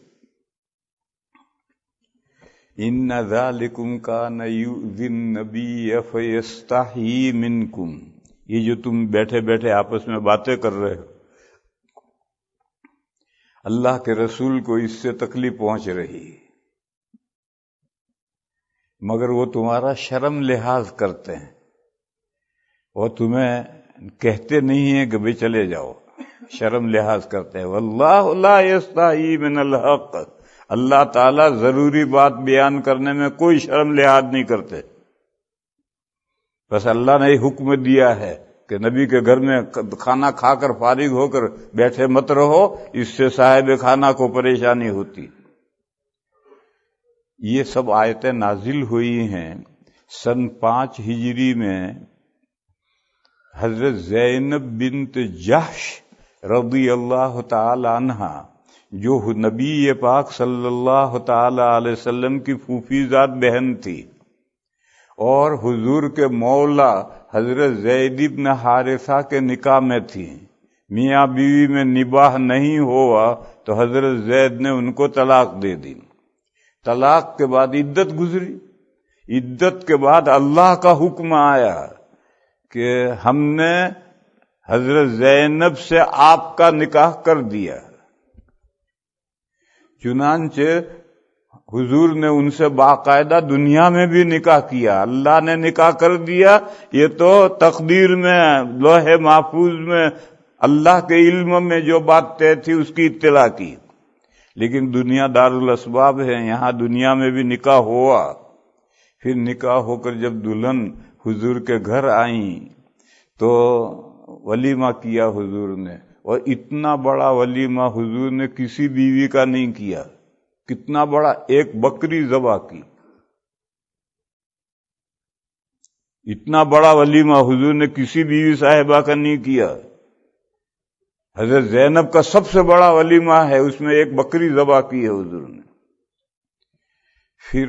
ان ذالکم کان یؤذی النبی فیستحیی منکم، یہ جو تم بیٹھے بیٹھے آپس میں باتیں کر رہے ہو، اللہ کے رسول کو اس سے تکلیف پہنچ رہی، مگر وہ تمہارا شرم لحاظ کرتے ہیں، وہ تمہیں کہتے نہیں ہیں کہ بھئی چلے جاؤ، شرم لحاظ کرتے ہیں۔ واللہ لا یستحیی من الحق، اللہ تعالیٰ ضروری بات بیان کرنے میں کوئی شرم لحاظ نہیں کرتے، بس اللہ نے حکم دیا ہے کہ نبی کے گھر میں کھانا کھا کر فارغ ہو کر بیٹھے مت رہو، اس سے صاحب کھانا کو پریشانی ہوتی۔ یہ سب آیتیں نازل ہوئی ہیں سن 5 ہجری میں، حضرت زینب بنت جحش رضی اللہ تعالی عنہ، جو نبی پاک صلی اللہ تعالی علیہ وسلم کی پھوپھی ذات بہن تھی، اور حضور کے مولا حضرت زید بن حارثہ کے نکاح میں تھی، میاں بیوی میں نباہ نہیں ہوا تو حضرت زید نے ان کو طلاق دے دی۔ طلاق کے بعد عدت گزری، عدت کے بعد اللہ کا حکم آیا کہ ہم نے حضرت زینب سے آپ کا نکاح کر دیا، چنانچہ حضور نے ان سے باقاعدہ دنیا میں بھی نکاح کیا، اللہ نے نکاح کر دیا، یہ تو تقدیر میں لوح محفوظ میں اللہ کے علم میں جو بات طے تھی اس کی اطلاع کی، لیکن دنیا دار الاسباب ہے، یہاں دنیا میں بھی نکاح ہوا۔ پھر نکاح ہو کر جب دلہن حضور کے گھر آئیں تو ولیمہ کیا حضور نے، اور اتنا بڑا ولیمہ حضور نے کسی بیوی کا نہیں کیا، کتنا بڑا، ایک بکری ذبح کی، اتنا بڑا ولیمہ حضور نے کسی بیوی صاحبہ کا نہیں کیا۔ حضرت زینب کا سب سے بڑا ولیمہ ہے، اس میں ایک بکری ذبح کی ہے حضور نے۔ پھر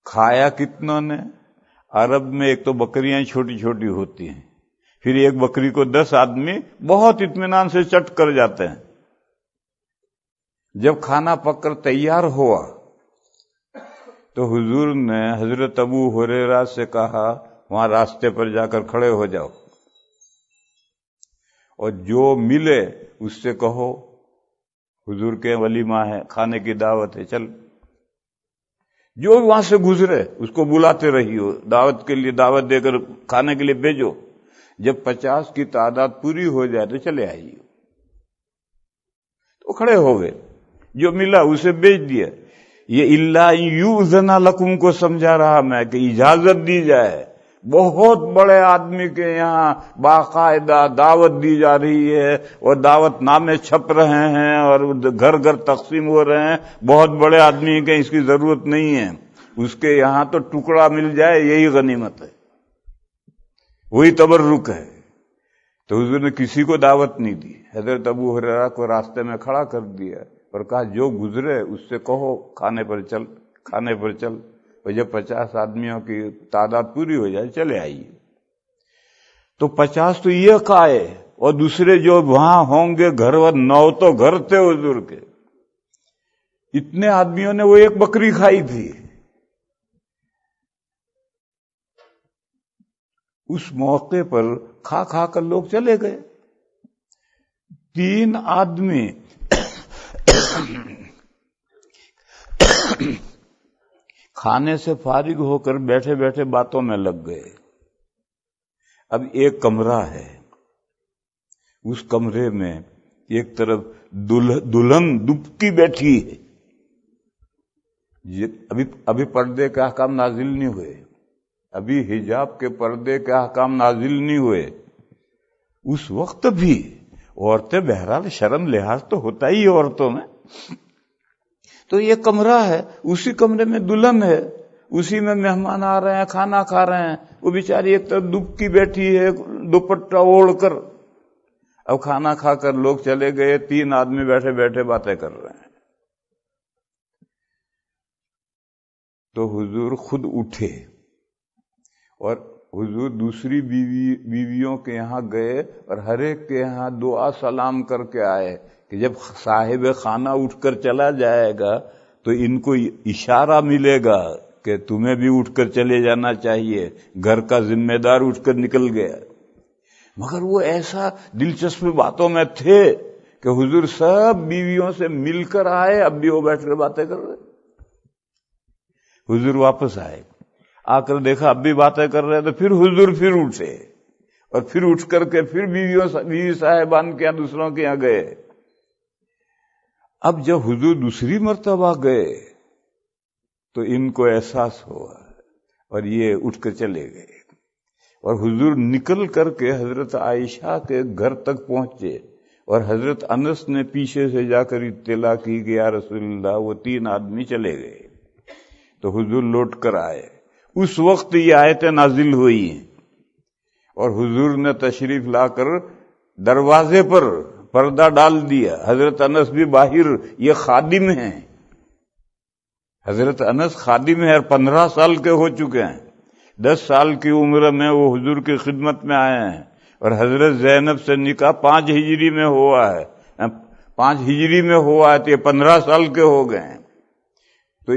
کھایا کتنوں نے؟ عرب میں ایک تو بکریاں چھوٹی چھوٹی ہوتی ہیں، پھر ایک بکری کو 10 آدمی بہت اطمینان سے چٹ کر جاتے ہیں۔ جب کھانا پک کر تیار ہوا تو حضور نے حضرت ابو ہریرہ سے کہا وہاں راستے پر جا کر کھڑے ہو جاؤ، اور جو ملے اس سے کہو حضور کے ولیمہ ہے، کھانے کی دعوت ہے، چل۔ جو وہاں سے گزرے اس کو بلاتے رہیو، دعوت کے لیے دعوت دے کر کھانے کے لیے بھیجو، جب 50 کی تعداد پوری ہو جائے تو چلے آئیے۔ تو کھڑے ہو گئے، جو ملا اسے بیچ دیا۔ یہ الا یؤذن لکم کو سمجھا رہا میں کہ اجازت دی جائے، بہت بڑے آدمی کے یہاں باقاعدہ دعوت دی جا رہی ہے، اور دعوت نامے چھپ رہے ہیں اور گھر گھر تقسیم ہو رہے ہیں، بہت بڑے آدمی کے اس کی ضرورت نہیں ہے، اس کے یہاں تو ٹکڑا مل جائے یہی غنیمت ہے، وہی تبرک ہے۔ تو حضور نے کسی کو دعوت نہیں دی، حضرت ابو ہریرہ کو راستے میں کھڑا کر دیا اور کہا جو گزرے اس سے کہو کھانے پر چل، کھانے پر چل، اور جب 50 آدمیوں کی تعداد پوری ہو جائے چلے آئیے۔ تو 50 تو یہ کھائے، اور دوسرے جو وہاں ہوں گے گھر، 9 تو گھر تھے حضور کے، اتنے آدمیوں نے وہ ایک بکری کھائی تھی۔ اس موقع پر کھا کھا کر لوگ چلے گئے. 3 آدمی کھانے سے فارغ ہو کر بیٹھے بیٹھے باتوں میں لگ گئے. اب ایک کمرہ ہے، اس کمرے میں ایک طرف دلہن دبکی بیٹھی ہے. ابھی پردے کے احکام نازل نہیں ہوئے، ابھی حجاب کے پردے کے احکام نازل نہیں ہوئے. اس وقت بھی عورتیں بہرحال شرم لحاظ تو ہوتا ہی ہے عورتوں میں. تو یہ کمرہ ہے، اسی کمرے میں دلہن ہے، اسی میں مہمان آ رہے ہیں، کھانا کھا رہے ہیں. وہ بیچاری ایک طرف دبکی بیٹھی ہے دوپٹہ اوڑھ کر. اب کھانا کھا کر لوگ چلے گئے، 3 آدمی بیٹھے بیٹھے باتیں کر رہے ہیں. تو حضور خود اٹھے اور حضور دوسری بیویوں کے یہاں گئے اور ہر ایک کے یہاں دعا سلام کر کے آئے کہ جب صاحب خانہ اٹھ کر چلا جائے گا تو ان کو اشارہ ملے گا کہ تمہیں بھی اٹھ کر چلے جانا چاہیے. گھر کا ذمہ دار اٹھ کر نکل گیا. مگر وہ ایسا دلچسپ باتوں میں تھے کہ حضور سب بیویوں سے مل کر آئے، اب بھی وہ بیٹھ کر باتیں کر رہے. حضور واپس آئے، آ کر دیکھا اب بھی باتیں کر رہے، تو پھر حضور پھر اٹھے اور پھر اٹھ کر کے پھر بیوی صاحبان کے یہاں دوسروں کے یہاں گئے. اب جب حضور دوسری مرتبہ گئے تو ان کو احساس ہوا اور یہ اٹھ کر چلے گئے. اور حضور نکل کر کے حضرت عائشہ کے گھر تک پہنچے اور حضرت انس نے پیچھے سے جا کر اطلاع کی کہ یا رسول اللہ وہ 3 آدمی چلے گئے. تو حضور لوٹ کر آئے. اس وقت یہ آیتیں نازل ہوئی ہیں اور حضور نے تشریف لا کر دروازے پر پردہ ڈال دیا. حضرت انس بھی باہر، یہ خادم ہیں، حضرت انس خادم ہیں اور 15 سال کے ہو چکے ہیں. 10 سال کی عمر میں وہ حضور کی خدمت میں آئے ہیں اور حضرت زینب سے نکاح 5 ہجری میں ہوا ہے. 5 ہجری میں ہوا ہے تو یہ 15 سال کے ہو گئے ہیں. تو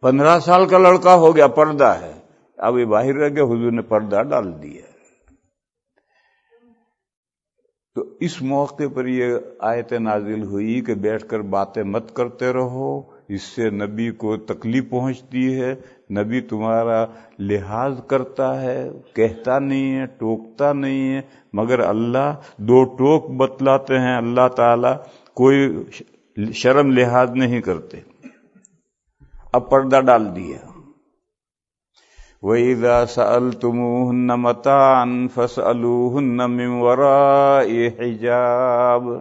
15 سال کا لڑکا ہو گیا، پردہ ہے. اب یہ باہر رہ گیا، حضور نے پردہ ڈال دیا. تو اس موقع پر یہ آیت نازل ہوئی کہ بیٹھ کر باتیں مت کرتے رہو، اس سے نبی کو تکلیف پہنچتی ہے. نبی تمہارا لحاظ کرتا ہے، کہتا نہیں ہے، ٹوکتا نہیں ہے، مگر اللہ 2 ٹوک بتلاتے ہیں. اللہ تعالی کوئی شرم لحاظ نہیں کرتے. اب پردہ ڈال دیا. وَإِذَا سَأَلْتُمُوهُنَّ مَتَاعًا فَاسْأَلُوهُنَّ مِنْ وَرَاءِ حِجَابٍ.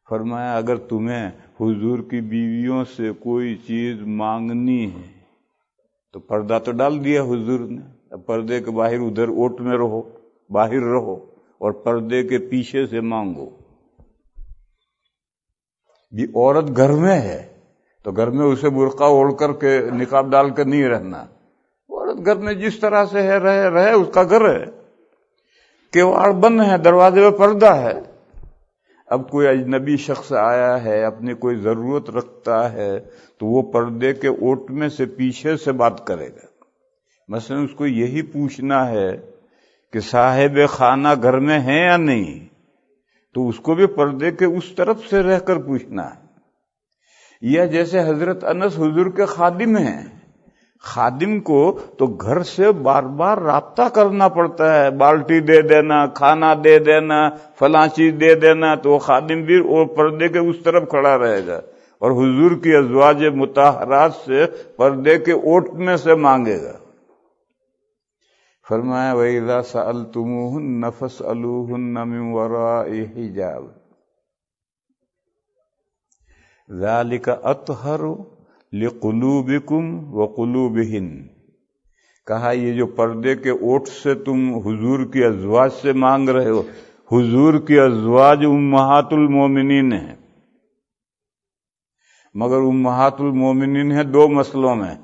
فرمایا اگر تمہیں حضور کی بیویوں سے کوئی چیز مانگنی ہے تو پردہ تو ڈال دیا حضور نے. اب پردے کے باہر ادھر اوٹ میں رہو، باہر رہو اور پردے کے پیچھے سے مانگو. بھی عورت گھر میں ہے تو گھر میں اسے برقع اوڑھ کر کے نقاب ڈال کر نہیں رہنا. عورت گھر میں جس طرح سے ہے رہے، اس کا گھر ہے. کیواڑ بند ہے، دروازے پہ پردہ ہے. اب کوئی اجنبی شخص آیا ہے، اپنی کوئی ضرورت رکھتا ہے تو وہ پردے کے اوٹ میں سے پیچھے سے بات کرے گا. مثلا اس کو یہی پوچھنا ہے کہ صاحب خانہ گھر میں ہے یا نہیں، تو اس کو بھی پردے کے اس طرف سے رہ کر پوچھنا ہے. یا جیسے حضرت انس حضور کے خادم ہیں، خادم کو تو گھر سے بار بار رابطہ کرنا پڑتا ہے، بالٹی دے دینا، کھانا دے دینا، فلاں چیز دے دینا. تو وہ خادم بھی وہ پردے کے اس طرف کھڑا رہے گا اور حضور کی ازواج مطہرات سے پردے کے اوٹ میں سے مانگے گا. فرمایا وَإِذَا سَأَلْتُمُوهُنَّ فَاسْأَلُوهُنَّ مِنْ وَرَاءِ حِجَابٍ ذَلِكَ أَطْهَرُ لِقُلُوبِكُمْ وَقُلُوبِهِنْ. کہا یہ جو پردے کے اوٹ سے تم حضور کی ازواج سے مانگ رہے ہو، حضور کی ازواج امہات المومنین ہیں، مگر امہات المومنین ہیں 2 مسئلوں میں.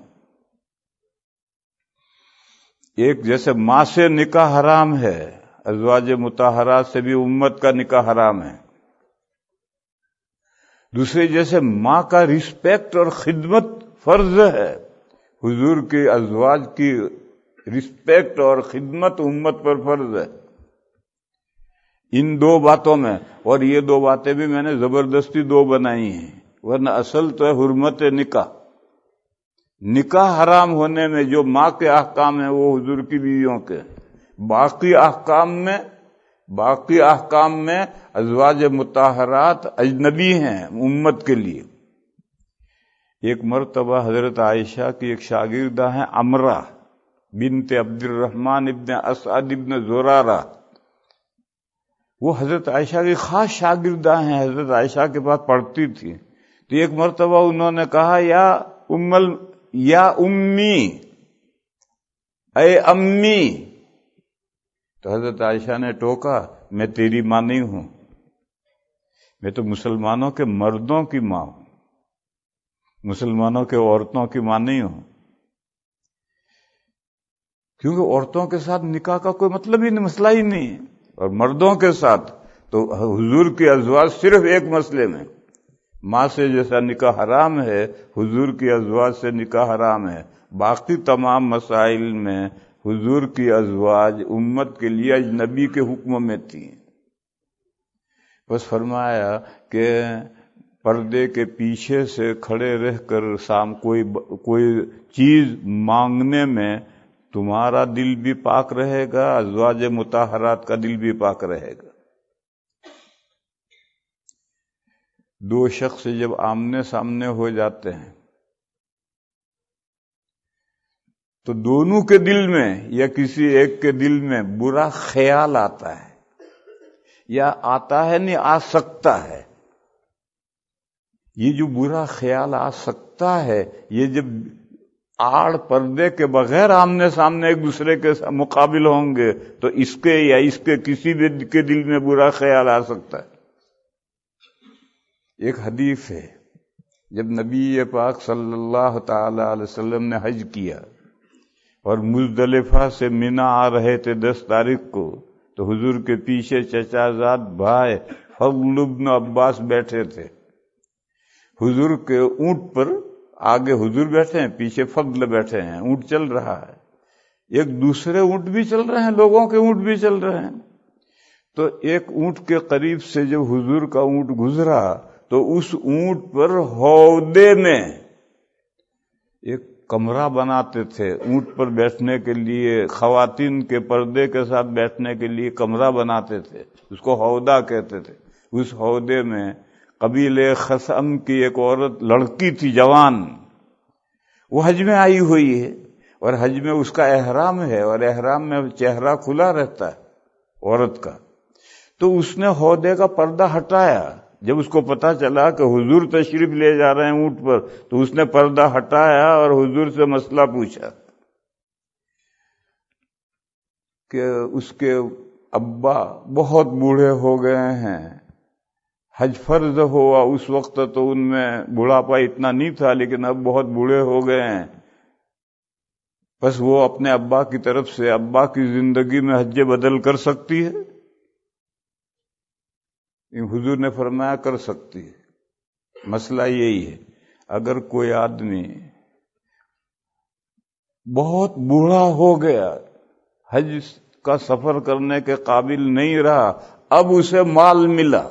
ایک جیسے ماں سے نکاح حرام ہے، ازواج مطہرات سے بھی امت کا نکاح حرام ہے. دوسرے جیسے ماں کا رسپیکٹ اور خدمت فرض ہے، حضور کی ازواج کی رسپیکٹ اور خدمت امت پر فرض ہے ان دو باتوں میں، اور یہ دو باتیں بھی میں نے زبردستی دو بنائی ہیں، ورنہ اصل تو ہے حرمت نکاح۔ نکاح حرام ہونے میں جو ماں کے احکام ہیں وہ حضور کی بیویوں کے، باقی احکام میں ازواج مطہرات اجنبی ہیں امت کے لیے۔ ایک مرتبہ حضرت عائشہ کی ایک شاگردہ ہیں عمرہ بنت عبد الرحمن ابن اسعد ابن زرارہ، وہ حضرت عائشہ کی خاص شاگردہ ہیں، حضرت عائشہ کے پاس پڑھتی تھی۔ تو ایک مرتبہ انہوں نے کہا یا امی، اے امی، تو حضرت عائشہ نے ٹوکا میں تیری ماں نہیں ہوں، میں تو مسلمانوں کے مردوں کی ماں ہوں، مسلمانوں کے عورتوں کی ماں نہیں ہوں، کیونکہ عورتوں کے ساتھ نکاح کا کوئی مطلب ہی نہیں، مسئلہ ہی نہیں ہے، اور مردوں کے ساتھ تو حضور کی ازواج صرف ایک مسئلے میں، ماں سے جیسا نکاح حرام ہے حضور کی ازواج سے نکاح حرام ہے، باقی تمام مسائل میں حضور کی ازواج امت کے لیے اجنبی کے حکم میں تھیں۔ بس فرمایا کہ پردے کے پیچھے سے کھڑے رہ کر کوئی چیز مانگنے میں تمہارا دل بھی پاک رہے گا، ازواج مطہرات کا دل بھی پاک رہے گا۔ دو شخص جب آمنے سامنے ہو جاتے ہیں تو دونوں کے دل میں یا کسی ایک کے دل میں برا خیال آتا ہے، یا آتا ہے نہیں، آ سکتا ہے۔ یہ جو برا خیال آ سکتا ہے، یہ جب آڑ پردے کے بغیر آمنے سامنے ایک دوسرے کے مقابل ہوں گے تو اس کے یا اس کے کسی بھی کے دل میں برا خیال آ سکتا ہے۔ ایک حدیث ہے، جب نبی پاک صلی اللہ تعالی علیہ وسلم نے حج کیا اور مزدلفہ سے منی آ رہے تھے 10 تاریخ کو، تو حضور کے پیچھے چچا زاد بھائی فضل بن عباس بیٹھے تھے۔ حضور کے اونٹ پر آگے حضور بیٹھے ہیں، پیچھے فضل بیٹھے ہیں، اونٹ چل رہا ہے، ایک دوسرے اونٹ بھی چل رہے ہیں، لوگوں کے اونٹ بھی چل رہے ہیں۔ تو ایک اونٹ کے قریب سے جب حضور کا اونٹ گزرا تو اس اونٹ پر ہودے میں ایک کمرہ بناتے تھے، اونٹ پر بیٹھنے کے لیے، خواتین کے پردے کے ساتھ بیٹھنے کے لیے کمرہ بناتے تھے، اس کو ہودہ کہتے تھے۔ اس ہودے میں قبیلے خثعم کی ایک عورت لڑکی تھی، جوان، وہ حج میں آئی ہوئی ہے، اور حج میں اس کا احرام ہے، اور احرام میں چہرہ کھلا رہتا ہے عورت کا۔ تو اس نے ہودے کا پردہ ہٹایا، جب اس کو پتا چلا کہ حضور تشریف لے جا رہے ہیں اونٹ پر، تو اس نے پردہ ہٹایا اور حضور سے مسئلہ پوچھا کہ اس کے ابا بہت بوڑھے ہو گئے ہیں، حج فرض ہوا اس وقت تو ان میں بڑھاپا اتنا نہیں تھا، لیکن اب بہت بوڑھے ہو گئے ہیں، بس وہ اپنے ابا کی طرف سے ابا کی زندگی میں حج بدل کر سکتی ہے؟ حضور نے فرمایا کر سکتی ہے۔ مسئلہ یہی ہے، اگر کوئی آدمی بہت بوڑھا ہو گیا، حج کا سفر کرنے کے قابل نہیں رہا، اب اسے مال ملا،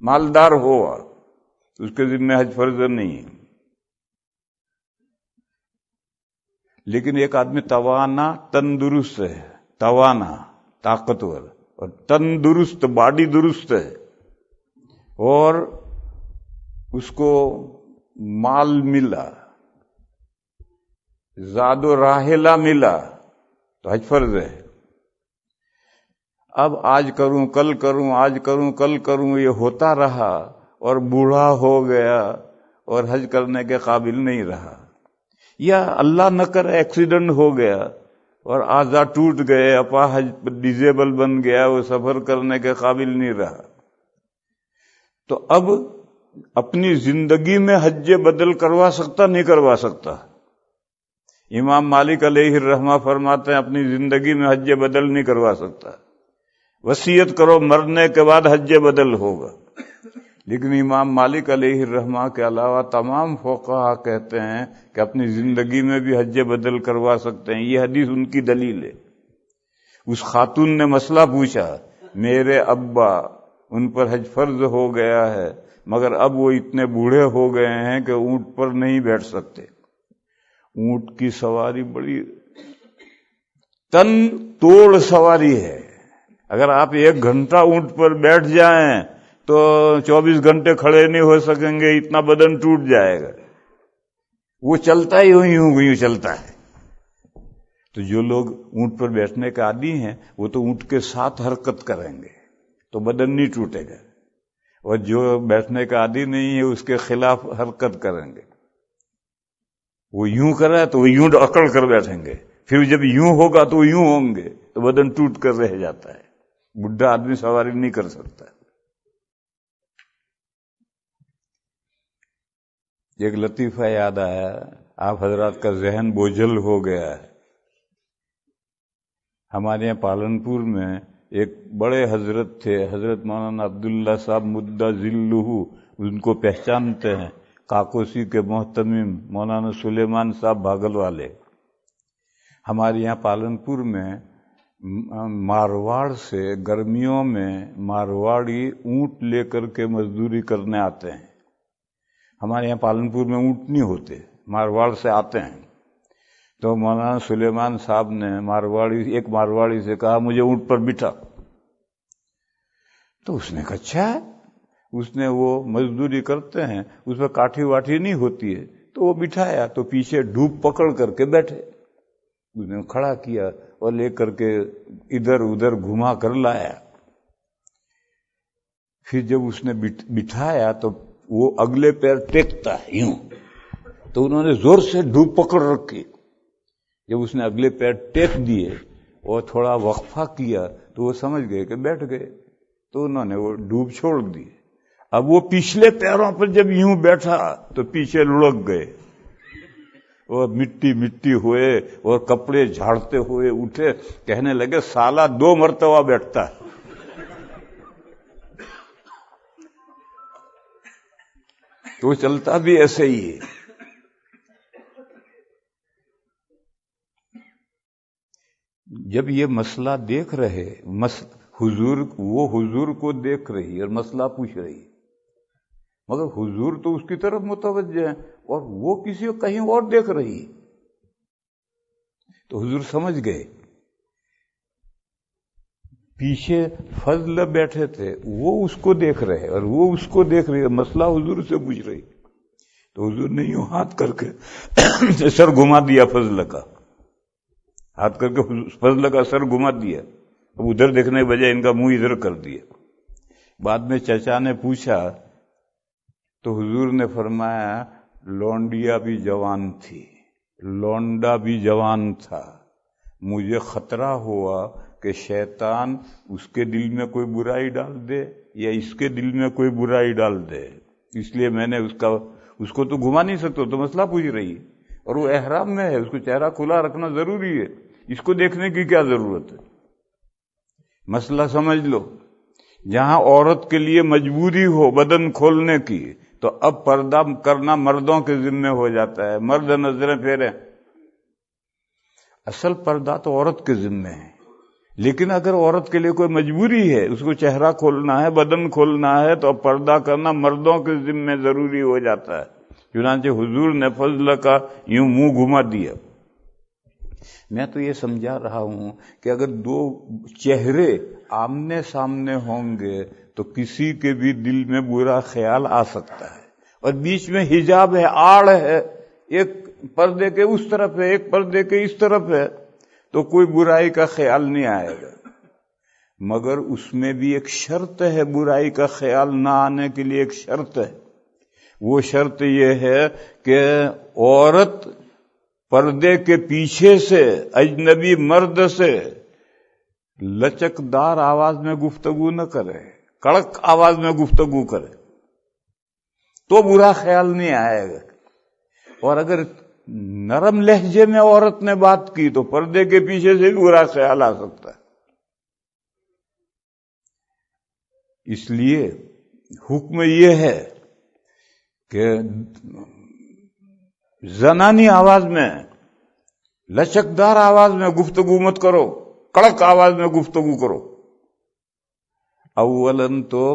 مالدار ہوا، اس کے ذمہ حج فرض نہیں ہے۔ لیکن ایک آدمی توانا تندرست ہے، توانا طاقتور اور تندرست باڈی درست ہے، اور اس کو مال ملا، زاد و راحلہ ملا، تو حج فرض ہے۔ اب آج کروں کل کروں، آج کروں کل کروں، یہ ہوتا رہا اور بوڑھا ہو گیا اور حج کرنے کے قابل نہیں رہا، یا اللہ نہ کرے ایکسیڈنٹ ہو گیا اور اعضاء ٹوٹ گئے، اپاہج ڈیزیبل بن گیا، وہ سفر کرنے کے قابل نہیں رہا، تو اب اپنی زندگی میں حج بدل کروا سکتا نہیں کروا سکتا؟ امام مالک علیہ الرحمہ فرماتے ہیں اپنی زندگی میں حج بدل نہیں کروا سکتا، وصیت کرو مرنے کے بعد حج بدل ہوگا۔ لیکن امام مالک علیہ الرحمہ کے علاوہ تمام فقہا کہتے ہیں کہ اپنی زندگی میں بھی حج بدل کروا سکتے ہیں. یہ حدیث ان کی دلیل ہے. اس خاتون نے مسئلہ پوچھا، میرے ابا ان پر حج فرض ہو گیا ہے مگر اب وہ اتنے بوڑھے ہو گئے ہیں کہ اونٹ پر نہیں بیٹھ سکتے. اونٹ کی سواری بڑی تن توڑ سواری ہے. اگر آپ 1 گھنٹہ اونٹ پر بیٹھ جائیں تو 24 گھنٹے کھڑے نہیں ہو سکیں گے، اتنا بدن ٹوٹ جائے گا. وہ چلتا ہی یوں چلتا ہے. تو جو لوگ اونٹ پر بیٹھنے کے عادی ہیں وہ تو اونٹ کے ساتھ حرکت کریں گے تو بدن نہیں ٹوٹے گا، اور جو بیٹھنے کا عادی نہیں ہے اس کے خلاف حرکت کریں گے. وہ یوں کر رہا ہے تو وہ یوں اکڑ کر بیٹھیں گے، پھر جب یوں ہوگا تو وہ یوں ہوں گے تو بدن ٹوٹ کر رہ جاتا ہے. بڈھا آدمی سواری نہیں کر سکتا. ایک لطیفہ یاد آیا، آپ حضرات کا ذہن بوجھل ہو گیا ہے. ہمارے یہاں پالنپور میں ایک بڑے حضرت تھے، حضرت مولانا عبداللہ صاحب مدہ ذلہ، ان کو پہچانتے ہیں، کاکوسی کے محتمم مولانا سلیمان صاحب بھاگل والے. ہمارے یہاں پالنپور میں مارواڑ سے گرمیوں میں مارواڑی اونٹ لے کر کے مزدوری کرنے آتے ہیں. ہمارے یہاں پالنپور میں اونٹ نہیں ہوتے، مارواڑ سے آتے ہیں. تو مولانا سلیمان صاحب نے ایک مارواڑی سے کہا مجھے اونٹ پر بٹھا. تو اس نے کہا اچھا ہے. اس نے وہ مزدوری کرتے ہیں اس میں کاٹھی واٹھی نہیں ہوتی ہے تو وہ بٹھایا تو پیچھے ڈوب پکڑ کر کے بیٹھے. اس نے کھڑا کیا اور لے کر کے ادھر ادھر گھما کر لایا. پھر جب اس نے بٹھایا تو وہ اگلے پیر ٹیکتا ہے یوں، تو انہوں نے زور سے ڈوب پکڑ رکھی. جب اس نے اگلے پیر ٹیک دیے اور تھوڑا وقفہ کیا تو وہ سمجھ گئے کہ بیٹھ گئے، تو انہوں نے وہ ڈوب چھوڑ دی. اب وہ پچھلے پیروں پر جب یوں بیٹھا تو پیچھے لڑک گئے اور مٹی ہوئے اور کپڑے جھاڑتے ہوئے اٹھے. کہنے لگے سالہ 2 مرتبہ بیٹھتا ہے. تو چلتا بھی ایسے ہی ہے. جب یہ مسئلہ دیکھ رہے حضور کو دیکھ رہی اور مسئلہ پوچھ رہی، مگر حضور تو اس کی طرف متوجہ ہے اور وہ کسی کو کہیں اور دیکھ رہی. تو حضور سمجھ گئے. پیچھے فضل بیٹھے تھے وہ اس کو دیکھ رہے اور وہ اس کو دیکھ رہی، مسئلہ حضور سے پوچھ رہی. تو حضور نے یوں ہاتھ کر کے سر گھما دیا، فضل کا ہاتھ کر کے فضل کا سر گھما دیا. اب ادھر دیکھنے کے بجائے ان کا منہ ادھر کر دیا. بعد میں چچا نے پوچھا تو حضور نے فرمایا لونڈیا بھی جوان تھی، لونڈا بھی جوان تھا. مجھے خطرہ ہوا کہ شیطان اس کے دل میں کوئی برائی ڈال دے یا اس کے دل میں کوئی برائی ڈال دے، اس لیے میں نے اس کو تو گھما نہیں سکتا. تو مسئلہ پوچھ رہی ہے اور وہ احرام میں ہے، اس کو چہرہ کھلا رکھنا ضروری ہے، اس کو دیکھنے کی کیا ضرورت ہے. مسئلہ سمجھ لو. جہاں عورت کے لیے مجبوری ہو بدن کھولنے کی تو اب پردہ کرنا مردوں کے ذمہ ہو جاتا ہے. مرد نظریں پھیرے، اصل پردہ تو عورت کے ذمہ ہے. لیکن اگر عورت کے لیے کوئی مجبوری ہے، اس کو چہرہ کھولنا ہے، بدن کھولنا ہے، تو اب پردہ کرنا مردوں کے ذمہ ضروری ہو جاتا ہے. چنانچہ حضور نے فضل کا یوں منہ گھما دیا. میں تو یہ سمجھا رہا ہوں کہ اگر 2 چہرے آمنے سامنے ہوں گے تو کسی کے بھی دل میں برا خیال آ سکتا ہے، اور بیچ میں حجاب ہے، آڑ ہے، ایک پردے کے اس طرف ہے ایک پردے کے اس طرف ہے، تو کوئی برائی کا خیال نہیں آئے گا. مگر اس میں بھی ایک شرط ہے، برائی کا خیال نہ آنے کے لیے ایک شرط ہے. وہ شرط یہ ہے کہ عورت پردے کے پیچھے سے اجنبی مرد سے لچکدار آواز میں گفتگو نہ کرے، کڑک آواز میں گفتگو کرے تو برا خیال نہیں آئے گا. اور اگر نرم لہجے میں عورت نے بات کی تو پردے کے پیچھے سے بھی برا خیال آ سکتا ہے. اس لیے حکم یہ ہے کہ زنانی آواز میں، لچکدار آواز میں گفتگو مت کرو، کڑک آواز میں گفتگو کرو۔ اولاً تو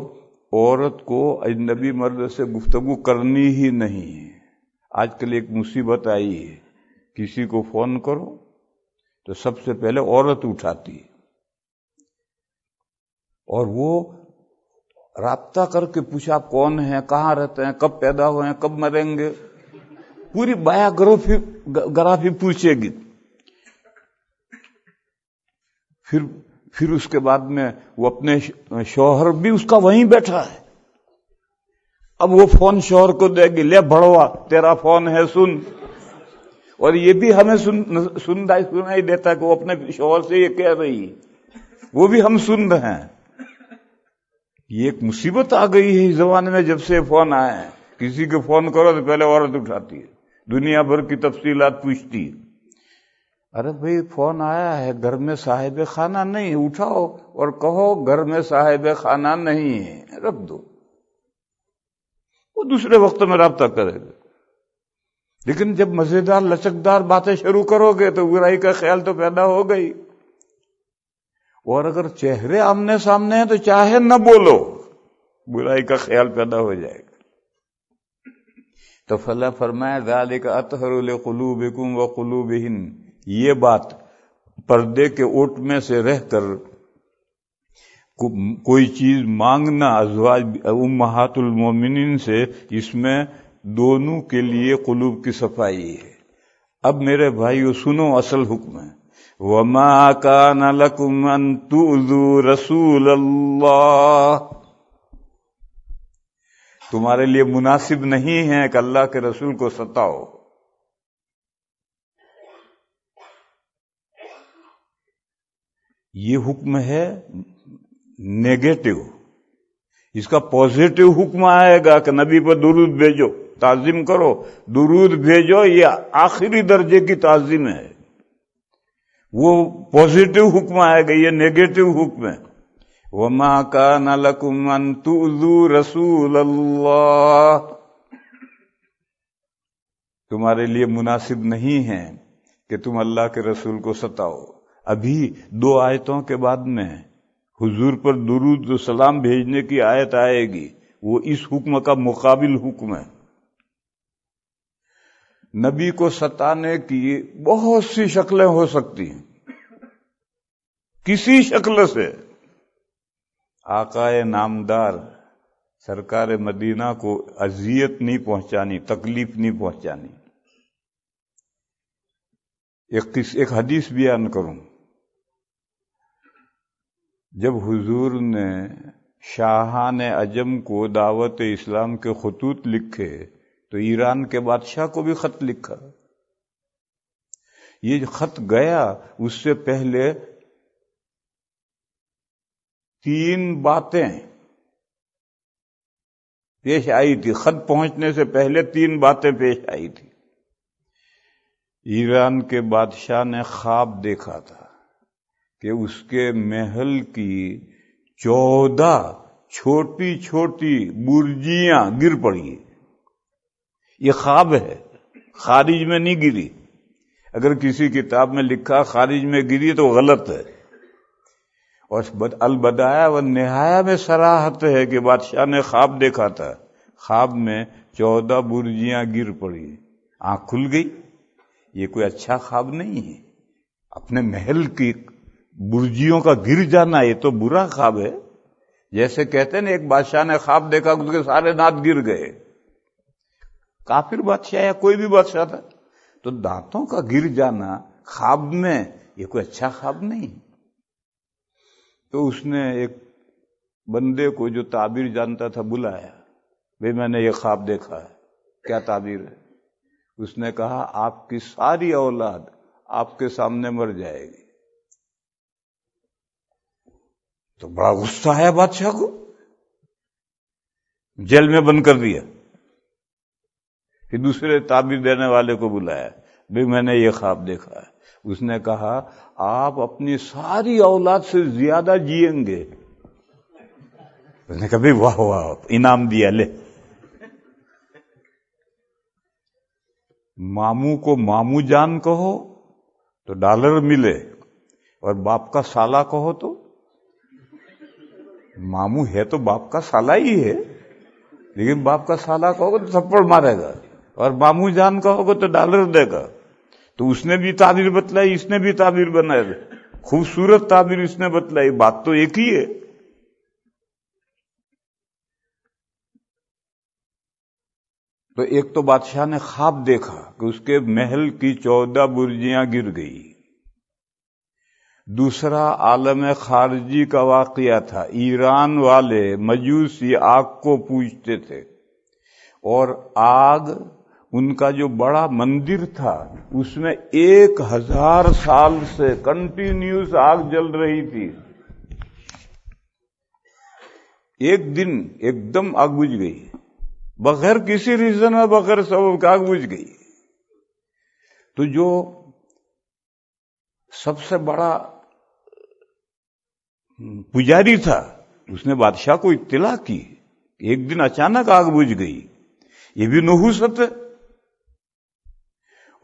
عورت کو اجنبی مرد سے گفتگو کرنی ہی نہیں ہے۔ آج کل ایک مصیبت آئی ہے، کسی کو فون کرو تو سب سے پہلے عورت اٹھاتی ہے، اور وہ رابطہ کر کے پوچھا آپ کون ہیں، کہاں رہتے ہیں، کب پیدا ہوئے ہیں، کب مریں گے، پوری بایوگرافی پوچھے گی۔ پھر اس کے بعد میں وہ اپنے شوہر بھی اس کا وہیں بیٹھا ہے، اب وہ فون شوہر کو دے گی، لے بڑوا تیرا فون ہے سن، اور یہ بھی ہمیں سنائی دیتا ہے کہ وہ اپنے شوہر سے یہ کہہ رہی ہے، وہ بھی ہم سن رہے ہیں۔ یہ ایک مصیبت آ گئی ہے اس زمانے میں، جب سے فون آئے ہیں، کسی کو فون کرو تو پہلے عورت اٹھاتی ہے، دنیا بھر کی تفصیلات پوچھتی ہے۔ ارے بھئی فون آیا ہے، گھر میں صاحب خانہ نہیں، اٹھاؤ اور کہو گھر میں صاحب خانہ نہیں ہے، رکھ دو، وہ دوسرے وقت میں رابطہ کرے گا۔ لیکن جب مزیدار لچکدار باتیں شروع کرو گے تو برائی کا خیال تو پیدا ہو گئی، اور اگر چہرے آمنے سامنے ہیں تو چاہے نہ بولو، برائی کا خیال پیدا ہو جائے گا۔ تو فلا فرمایا ذالک اطہر لقلوبکم وقلوبہن، یہ بات پردے کے اوٹ میں سے رہ کر کوئی چیز مانگنا ازواج امہات المومنین سے، اس میں دونوں کے لیے قلوب کی صفائی ہے۔ اب میرے بھائیو سنو اصل حکم ہے، وَمَا كَانَ لَكُمْ أَن تُؤْذُوا رَسُولَ اللَّهِ، تمہارے لیے مناسب نہیں ہے کہ اللہ کے رسول کو ستاؤ۔ یہ حکم ہے نیگیٹو، اس کا پازیٹو حکم آئے گا کہ نبی پر درود بھیجو، تعظیم کرو، درود بھیجو، یہ آخری درجے کی تعظیم ہے، وہ پازیٹو حکم آئے گا، یہ نیگیٹو حکم ہے۔ وَمَا كَانَ لَكُمْ أَن تُؤْذُوا رَسُولَ اللَّهِ، تمہارے لیے مناسب نہیں ہے کہ تم اللہ کے رسول کو ستاؤ۔ ابھی 2 آیتوں کے بعد میں حضور پر درود و سلام بھیجنے کی آیت آئے گی، وہ اس حکم کا مقابل حکم ہے۔ نبی کو ستانے کی بہت سی شکلیں ہو سکتی ہیں، کسی شکل سے آقائے نامدار سرکار مدینہ کو اذیت نہیں پہنچانی، تکلیف نہیں پہنچانی۔ ایک حدیث بیان کروں، جب حضور نے شاہان عجم کو دعوت اسلام کے خطوط لکھے تو ایران کے بادشاہ کو بھی خط لکھا۔ یہ خط گیا اس سے پہلے 3 باتیں پیش آئی تھی، خط پہنچنے سے پہلے 3 باتیں پیش آئی تھی۔ ایران کے بادشاہ نے خواب دیکھا تھا کہ اس کے محل کی 14 چھوٹی چھوٹی برجیاں گر پڑی۔ یہ خواب ہے، خارج میں نہیں گری۔ اگر کسی کتاب میں لکھا خارج میں گری تو غلط ہے، اور البدایہ والنہایہ میں صراحت ہے کہ بادشاہ نے خواب دیکھا تھا، خواب میں 14 برجیاں گر پڑی، آنکھ کھل گئی۔ یہ کوئی اچھا خواب نہیں ہے، اپنے محل کی برجیوں کا گر جانا یہ تو برا خواب ہے۔ جیسے کہتے ہیں نا ایک بادشاہ نے خواب دیکھا کہ اس کے سارے دانت گر گئے، کافر بادشاہ یا کوئی بھی بادشاہ تھا، تو دانتوں کا گر جانا خواب میں یہ کوئی اچھا خواب نہیں۔ تو اس نے ایک بندے کو جو تعبیر جانتا تھا بلایا، بھئی میں نے یہ خواب دیکھا ہے، کیا تعبیر ہے؟ اس نے کہا آپ کی ساری اولاد آپ کے سامنے مر جائے گی۔ تو بڑا غصہ آیا بادشاہ کو، جیل میں بند کر دیا۔ پھر دوسرے تعبیر دینے والے کو بلایا، بھئی میں نے یہ خواب دیکھا ہے۔ اس نے کہا آپ اپنی ساری اولاد سے زیادہ جئیں گے۔ اس نے کہا بھائی واہ واہ، انعام دیا، لے۔ ماموں کو ماموں جان کہو تو ڈالر ملے، اور باپ کا سالا کہو تو ماموں ہے تو باپ کا سالا ہی ہے، لیکن باپ کا سالا کہو گے تو تھپڑ مارے گا، اور ماموں جان کہو گے تو ڈالر دے گا۔ تو اس نے بھی تعبیر بتلائی، اس نے بھی تعبیر بنائی، خوبصورت تعبیر اس نے بتلائی، بات تو ایک ہی ہے۔ تو ایک تو بادشاہ نے خواب دیکھا کہ اس کے محل کی 14 برجیاں گر گئی۔ دوسرا عالم خارجی کا واقعہ تھا، ایران والے مجوسی آگ کو پوجتے تھے، اور آگ ان کا جو بڑا مندر تھا اس میں 1000 سال سے کنٹینیوس آگ جل رہی تھی۔ ایک دن ایک دم آگ بجھ گئی، بغیر کسی ریزن اور بغیر سبب کا آگ بجھ گئی۔ تو جو سب سے بڑا پجاری تھا اس نے بادشاہ کو اطلاع کی کہ ایک دن اچانک آگ بجھ گئی، یہ بھی نحوست ہے۔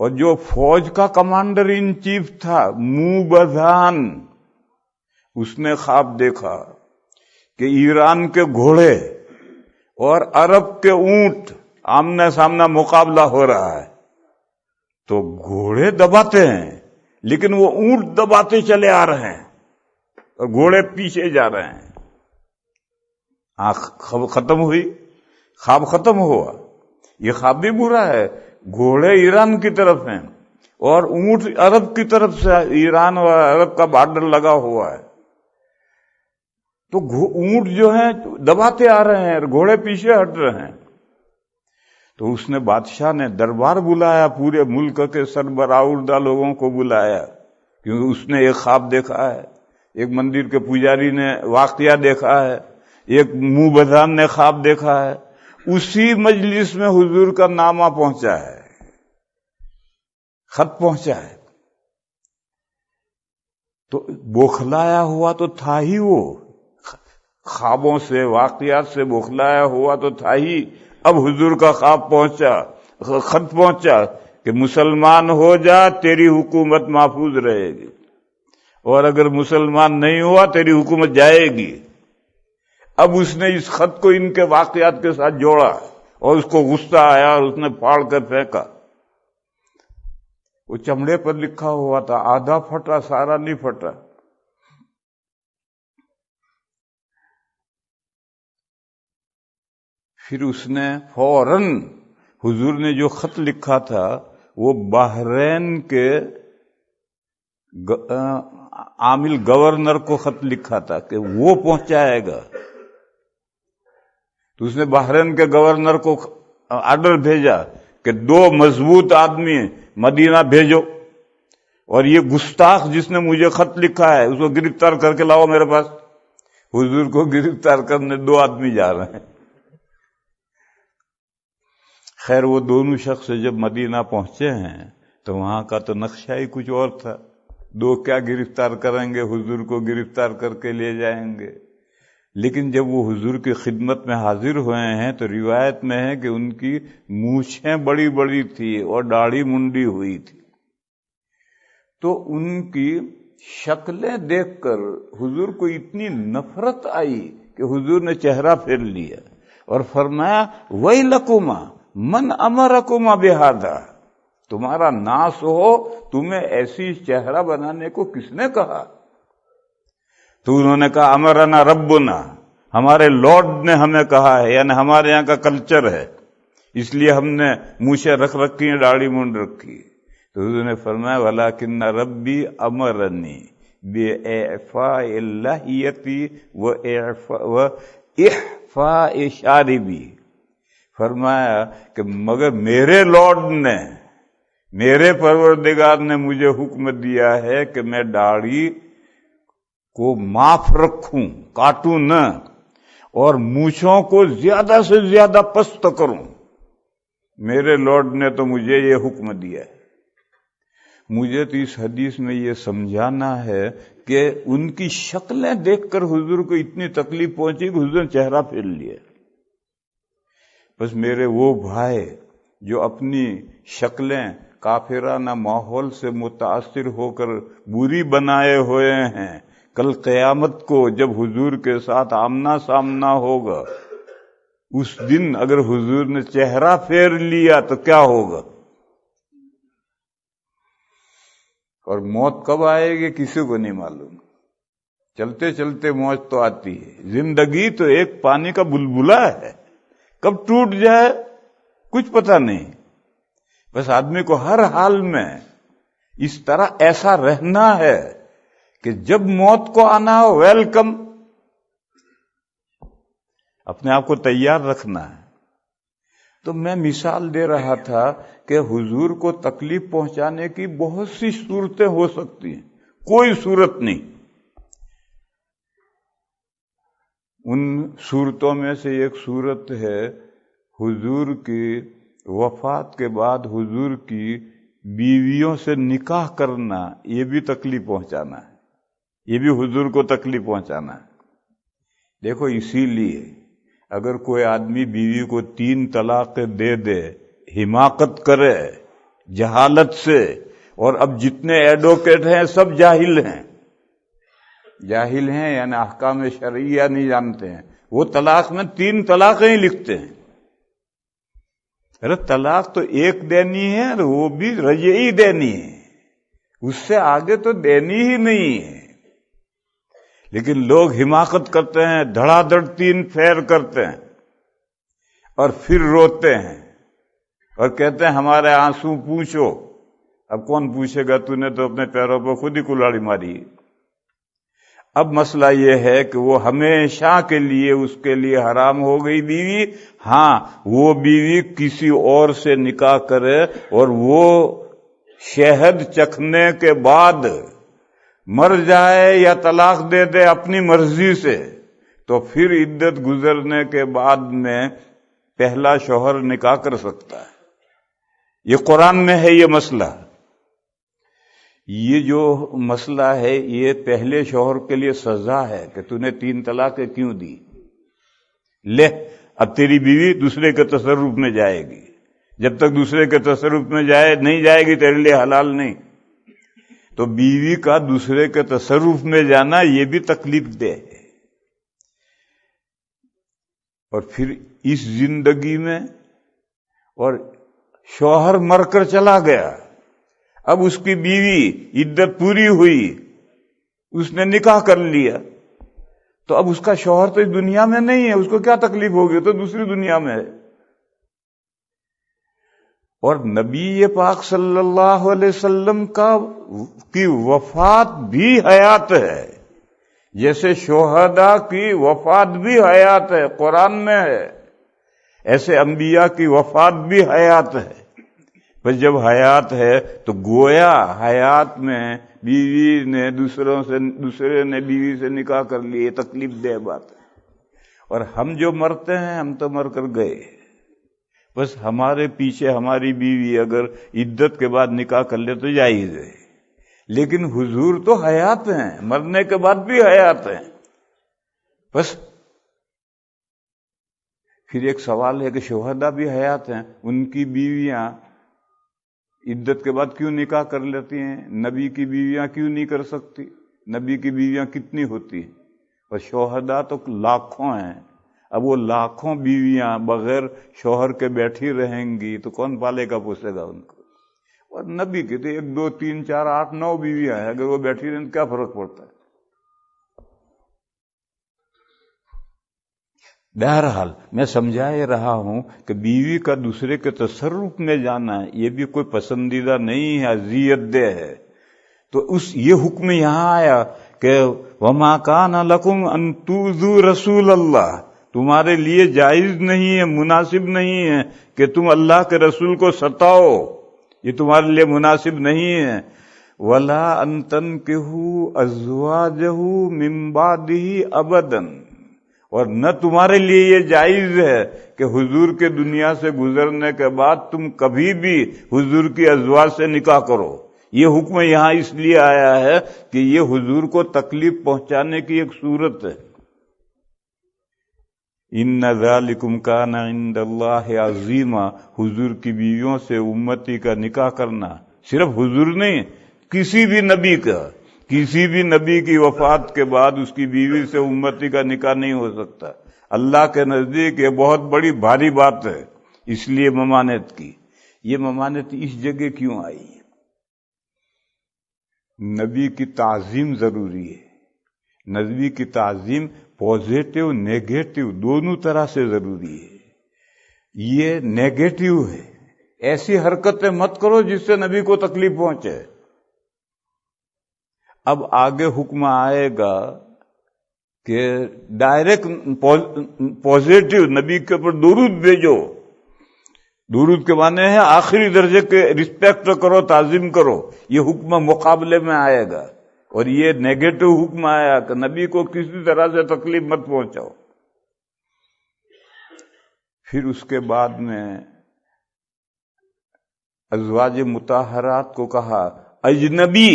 اور جو فوج کا کمانڈر ان چیف تھا موبدان، اس نے خواب دیکھا کہ ایران کے گھوڑے اور عرب کے اونٹ آمنے سامنا مقابلہ ہو رہا ہے۔ تو گھوڑے دباتے ہیں لیکن وہ اونٹ دباتے چلے آ رہے ہیں اور گھوڑے پیچھے جا رہے ہیں۔ آنکھ ختم ہوئی، خواب ختم ہوا۔ یہ خواب بھی برا ہے، گھوڑے ایران کی طرف ہیں اور اونٹ عرب کی طرف سے، ایران اور عرب کا بارڈر لگا ہوا ہے۔ تو اونٹ جو ہیں دباتے آ رہے ہیں اور گھوڑے پیچھے ہٹ رہے ہیں۔ تو اس نے بادشاہ نے دربار بلایا، پورے ملک کے سربراہ لوگوں کو بلایا، کیونکہ اس نے ایک خواب دیکھا ہے، ایک مندر کے پجاری نے واقعہ دیکھا ہے، ایک موبدان نے خواب دیکھا ہے۔ اسی مجلس میں حضور کا نامہ پہنچا ہے، خط پہنچا ہے۔ تو بوکھلایا ہوا تو تھا ہی، وہ خوابوں سے واقعات سے بوکھلایا ہوا تو تھا ہی۔ اب حضور کا خواب پہنچا، خط پہنچا کہ مسلمان ہو جا تیری حکومت محفوظ رہے گی، اور اگر مسلمان نہیں ہوا تیری حکومت جائے گی۔ اب اس نے اس خط کو ان کے واقعات کے ساتھ جوڑا اور اس کو غصہ آیا اور اس نے پھاڑ کر پھینکا۔ وہ چمڑے پر لکھا ہوا تھا، آدھا پھٹا، سارا نہیں پھٹا۔ پھر اس نے فوراً، حضور نے جو خط لکھا تھا وہ بحرین کے عامل گورنر کو خط لکھا تھا کہ وہ پہنچائے گا۔ تو اس نے بحرین کے گورنر کو آرڈر بھیجا کہ 2 مضبوط آدمی مدینہ بھیجو، اور یہ گستاخ جس نے مجھے خط لکھا ہے اس کو گرفتار کر کے لاؤ میرے پاس۔ حضور کو گرفتار کرنے 2 آدمی جا رہے ہیں۔ خیر وہ دونوں شخص جب مدینہ پہنچے ہیں تو وہاں کا تو نقشہ ہی کچھ اور تھا۔ 2 کیا گرفتار کریں گے، حضور کو گرفتار کر کے لے جائیں گے۔ لیکن جب وہ حضور کی خدمت میں حاضر ہوئے ہیں تو روایت میں ہے کہ ان کی مونچھیں بڑی بڑی تھی اور داڑھی منڈی ہوئی تھی۔ تو ان کی شکلیں دیکھ کر حضور کو اتنی نفرت آئی کہ حضور نے چہرہ پھیر لیا اور فرمایا ویلکما من امرکما بہذا، تمہارا ناس ہو، تمہیں ایسی چہرہ بنانے کو کس نے کہا؟ تو انہوں نے کہا امرنا ربنا، ہمارے لارڈ نے ہمیں کہا ہے، یعنی ہمارے یہاں کا کلچر ہے، اس لیے ہم نے مونچھیں رکھ رکھی ہیں، داڑھی منڈ رکھی۔ تو حضور نے فرمایا ولکن ربی امرنی باعفاء اللحیتی واحفاء شاربی، فرمایا کہ مگر میرے لارڈ نے، میرے پروردگار نے مجھے حکم دیا ہے کہ میں داڑھی کو معاف رکھوں، کاٹوں نہ، اور مونچھوں کو زیادہ سے زیادہ پست کروں۔ میرے لارڈ نے تو مجھے یہ حکم دیا ہے۔ مجھے تو اس حدیث میں یہ سمجھانا ہے کہ ان کی شکلیں دیکھ کر حضور کو اتنی تکلیف پہنچی کہ حضور نے چہرہ پھیر لیا۔ بس میرے وہ بھائی جو اپنی شکلیں کافرانہ ماحول سے متاثر ہو کر بری بنائے ہوئے ہیں، کل قیامت کو جب حضور کے ساتھ آمنا سامنا ہوگا، اس دن اگر حضور نے چہرہ پھیر لیا تو کیا ہوگا؟ اور موت کب آئے گی کسی کو نہیں معلوم، چلتے چلتے موت تو آتی ہے۔ زندگی تو ایک پانی کا بلبلہ ہے، کب ٹوٹ جائے کچھ پتہ نہیں۔ بس آدمی کو ہر حال میں اس طرح ایسا رہنا ہے کہ جب موت کو آنا ہو ویلکم، اپنے آپ کو تیار رکھنا ہے۔ تو میں مثال دے رہا تھا کہ حضور کو تکلیف پہنچانے کی بہت سی صورتیں ہو سکتی ہیں، کوئی صورت نہیں۔ ان صورتوں میں سے ایک صورت ہے حضور کی وفات کے بعد حضور کی بیویوں سے نکاح کرنا، یہ بھی تکلیف پہنچانا ہے، یہ بھی حضور کو تکلیف پہنچانا ہے۔ دیکھو اسی لیے اگر کوئی آدمی بیوی کو 3 طلاقیں دے دے، حماقت کرے جہالت سے، اور اب جتنے ایڈوکیٹ ہیں سب جاہل ہیں، جاہل ہیں یعنی احکام شرعیہ نہیں جانتے ہیں، وہ طلاق میں 3 طلاقیں ہی لکھتے ہیں۔ ارے طلاق تو ایک دینی ہے اور وہ بھی رجعی دینی ہے، اس سے آگے تو دینی ہی نہیں ہے۔ لیکن لوگ حماقت کرتے ہیں، دھڑا دھڑ 3 پھیر کرتے ہیں اور پھر روتے ہیں اور کہتے ہیں ہمارے آنسو پوچھو۔ اب کون پوچھے گا، تو نے تو اپنے پیروں پر خود ہی کلاڑی ماری۔ اب مسئلہ یہ ہے کہ وہ ہمیشہ کے لیے اس کے لیے حرام ہو گئی بیوی۔ ہاں وہ بیوی کسی اور سے نکاح کرے اور وہ شہد چکھنے کے بعد مر جائے یا طلاق دے دے اپنی مرضی سے، تو پھر عدت گزرنے کے بعد میں پہلا شوہر نکاح کر سکتا ہے۔ یہ قرآن میں ہے یہ مسئلہ۔ یہ جو مسئلہ ہے یہ پہلے شوہر کے لیے سزا ہے کہ تو نے 3 طلاقیں کیوں دی، لے اب تیری بیوی دوسرے کے تصرف میں جائے گی، جب تک دوسرے کے تصرف میں نہیں جائے گی تیرے لیے حلال نہیں۔ تو بیوی کا دوسرے کے تصرف میں جانا یہ بھی تکلیف دہ ہے۔ اور پھر اس زندگی میں، اور شوہر مر کر چلا گیا، اب اس کی بیوی عدت پوری ہوئی، اس نے نکاح کر لیا، تو اب اس کا شوہر تو اس دنیا میں نہیں ہے، اس کو کیا تکلیف ہوگی، تو دوسری دنیا میں ہے۔ اور نبی پاک صلی اللہ علیہ وسلم کی وفات بھی حیات ہے، جیسے شہداء کی وفات بھی حیات ہے، قرآن میں ہے، ایسے انبیاء کی وفات بھی حیات ہے۔ بس جب حیات ہے تو گویا حیات میں بیوی نے دوسرے نے بیوی سے نکاح کر لی، یہ تکلیف دہ بات ہے۔ اور ہم جو مرتے ہیں ہم تو مر کر گئے، بس ہمارے پیچھے ہماری بیوی اگر عدت کے بعد نکاح کر لے تو جائز ہے، لیکن حضور تو حیات ہیں، مرنے کے بعد بھی حیات ہیں۔ بس پھر ایک سوال ہے کہ شہداء بھی حیات ہیں، ان کی بیویاں عدت کے بعد کیوں نکاح کر لیتی ہیں؟ نبی کی بیویاں کیوں نہیں کر سکتی؟ نبی کی بیویاں کتنی ہوتی ہیں؟ اور شہداء تو لاکھوں ہیں۔ اب وہ لاکھوں بیویاں بغیر شوہر کے بیٹھی رہیں گی تو کون پالے گا پوسے گا ان کو؟ اور نبی کی تو 1 2 3 4 8 9 بیویاں ہیں، اگر وہ بیٹھی رہیں تو کیا فرق پڑتا ہے؟ بہرحال میں سمجھا رہا ہوں کہ بیوی کا دوسرے کے تصرف میں جانا یہ بھی کوئی پسندیدہ نہیں ہے، اذیت دہ ہے۔ تو یہ حکم یہاں آیا کہ وَمَا كَانَ لَكُمْ أَن تُؤْذُوا رَسُولَ اللَّهِ، تمہارے لیے جائز نہیں ہے، مناسب نہیں ہے کہ تم اللہ کے رسول کو ستاؤ، یہ تمہارے لیے مناسب نہیں ہے۔ وَلَا أَن تَنكِحُوا أَزْوَاجَهُ مِن بَعْدِهِ أَبَدًا، اور نہ تمہارے لیے یہ جائز ہے کہ حضور کے دنیا سے گزرنے کے بعد تم کبھی بھی حضور کی ازواج سے نکاح کرو۔ یہ حکم یہاں اس لیے آیا ہے کہ یہ حضور کو تکلیف پہنچانے کی ایک صورت ہے۔ ان ذالکم کان عند اللہ عظیما، حضور کی بیویوں سے امتی کا نکاح کرنا، صرف حضور نہیں، کسی بھی نبی کی وفات کے بعد اس کی بیوی سے امتی کا نکاح نہیں ہو سکتا۔ اللہ کے نزدیک یہ بہت بڑی بھاری بات ہے، اس لیے ممانعت کی۔ یہ ممانعت اس جگہ کیوں آئی؟ نبی کی تعظیم ضروری ہے، نبی کی تعظیم پازیٹو نیگیٹو دونوں طرح سے ضروری ہے۔ یہ نیگیٹو ہے، ایسی حرکتیں مت کرو جس سے نبی کو تکلیف پہنچے۔ اب آگے حکم آئے گا کہ ڈائریکٹ پازیٹو نبی کے اوپر درود بھیجو۔ درود کے معنی ہے آخری درجے کے رسپیکٹ کرو، تعظیم کرو۔ یہ حکم مقابلے میں آئے گا، اور یہ نیگیٹو حکم آیا کہ نبی کو کسی طرح سے تکلیف مت پہنچاؤ۔ پھر اس کے بعد میں ازواج مطہرات کو کہا اجنبی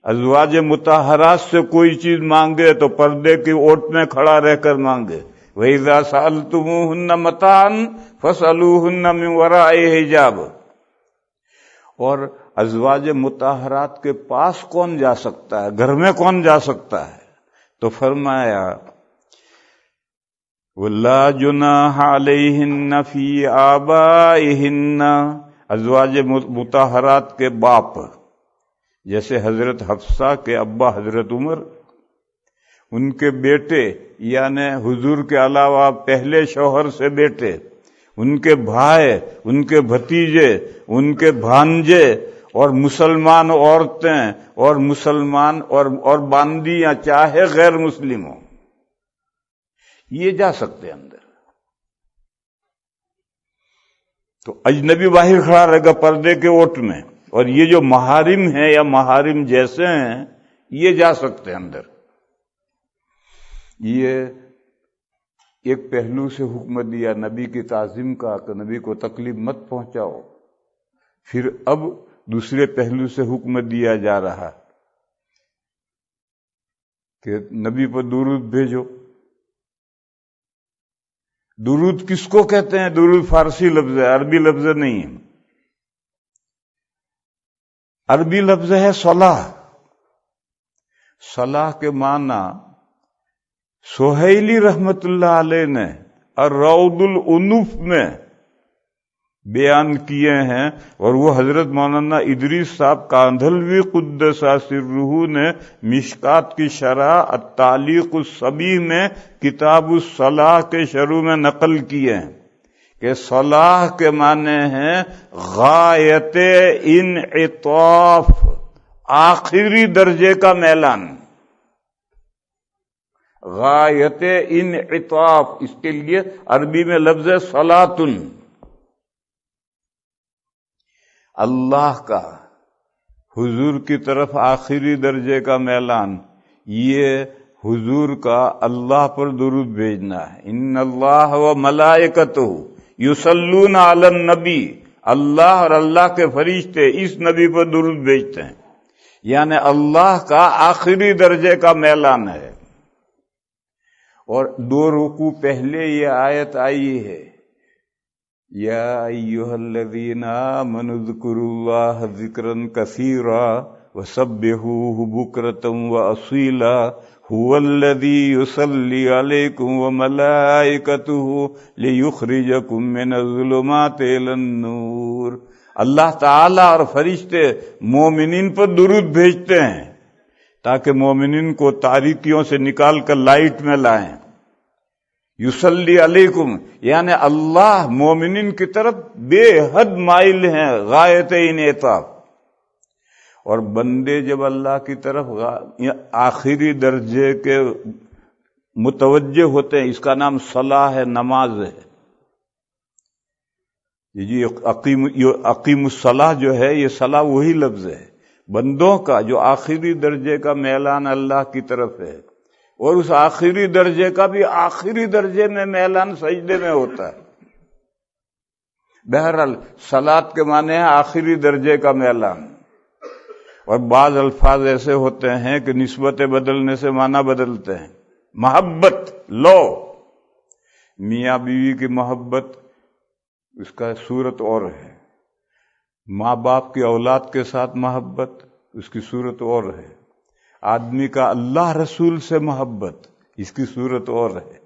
ازواج مطہرات سے کوئی چیز مانگے تو پردے کی اوٹ میں کھڑا رہ کر مانگے۔ وَإِذَا سَأَلْتُمُوهُنَّ مَتَاعًا فَاسْأَلُوهُنَّ مِنْ وَرَاءِ حِجَابٍ۔ اور ازواج مطہرات کے پاس کون جا سکتا ہے، گھر میں کون جا سکتا ہے؟ تو فرمایا وَلَا جُنَاحَ عَلَيْهِنَّ فِي آبَائِهِنَّ، ازواج مطہرات کے باپ، جیسے حضرت حفصہ کے ابا حضرت عمر، ان کے بیٹے یعنی حضور کے علاوہ پہلے شوہر سے بیٹے، ان کے بھائی، ان کے بھتیجے، ان کے بھانجے، اور مسلمان عورتیں اور مسلمان اور باندیاں چاہے غیر مسلم ہوں، یہ جا سکتے اندر۔ تو اجنبی باہر کھڑا رہے گا پردے کے اوٹ میں، اور یہ جو محارم ہیں یا محارم جیسے ہیں یہ جا سکتے اندر۔ یہ ایک پہلو سے حکم دیا نبی کی تعظیم کا کہ نبی کو تکلیف مت پہنچاؤ۔ پھر اب دوسرے پہلو سے حکم دیا جا رہا کہ نبی پر درود بھیجو۔ درود کس کو کہتے ہیں؟ درود فارسی لفظ ہے، عربی لفظ نہیں ہے۔ عربی لفظ ہے صلاح۔ صلاح کے معنی سہیلی رحمت اللہ علیہ نے الروض العنف میں بیان کیے ہیں، اور وہ حضرت مولانا ادریس صاحب کاندھلوی قدس سرہ نے مشکات کی شرح التعلیق الصبیح میں کتاب الصلاح کے شروع میں نقل کیے ہیں کہ صلاح کے معنی ہیں غایت انعطاف، آخری درجے کا میلان۔ غایت انعطاف، اس کے لیے عربی میں لفظ ہے صلاۃن۔ اللہ کا حضور کی طرف آخری درجے کا میلان، یہ حضور کا اللہ پر درود بھیجنا ہے۔ ان اللہ و ملائکتہ یصلون علی النبی، اللہ اور اللہ کے فرشتے اس نبی پر درود بھیجتے ہیں، یعنی اللہ کا آخری درجے کا میلان ہے۔ اور 2 رکوع پہلے یہ آیت آئی ہے یا ایھا الذین آمنوا اذکروا اللہ ذکرا کثیرا وسبحوہ بکرۃ واصیلا هو الذی یصلی علیکم وملائکتہ لیخرجکم من الظلمات الی النور۔ اللہ تعالیٰ اور فرشتے مومنین پر درود بھیجتے ہیں تاکہ مومنین کو تاریکیوں سے نکال کر لائٹ میں لائیں۔ یصلی علیکم یعنی اللہ مومنین کی طرف بے حد مائل ہیں، غایت انعطاف۔ اور بندے جب اللہ کی طرف آخری درجے کے متوجہ ہوتے ہیں، اس کا نام صلاح ہے، نماز ہے۔ یہ اقیم الصلاح جو ہے، یہ صلاح وہی لفظ ہے بندوں کا جو آخری درجے کا میلان اللہ کی طرف ہے، اور اس آخری درجے کا بھی آخری درجے میں میلان سجدے میں ہوتا ہے۔ بہرحال صلاۃ کے معنی ہے آخری درجے کا میلان۔ اور بعض الفاظ ایسے ہوتے ہیں کہ نسبتیں بدلنے سے معنی بدلتے ہیں. محبت لو، میاں بیوی کی محبت اس کا صورت اور ہے. ماں باپ کی اولاد کے ساتھ محبت اس کی صورت اور ہے. آدمی کا اللہ رسول سے محبت اس کی صورت اور ہے.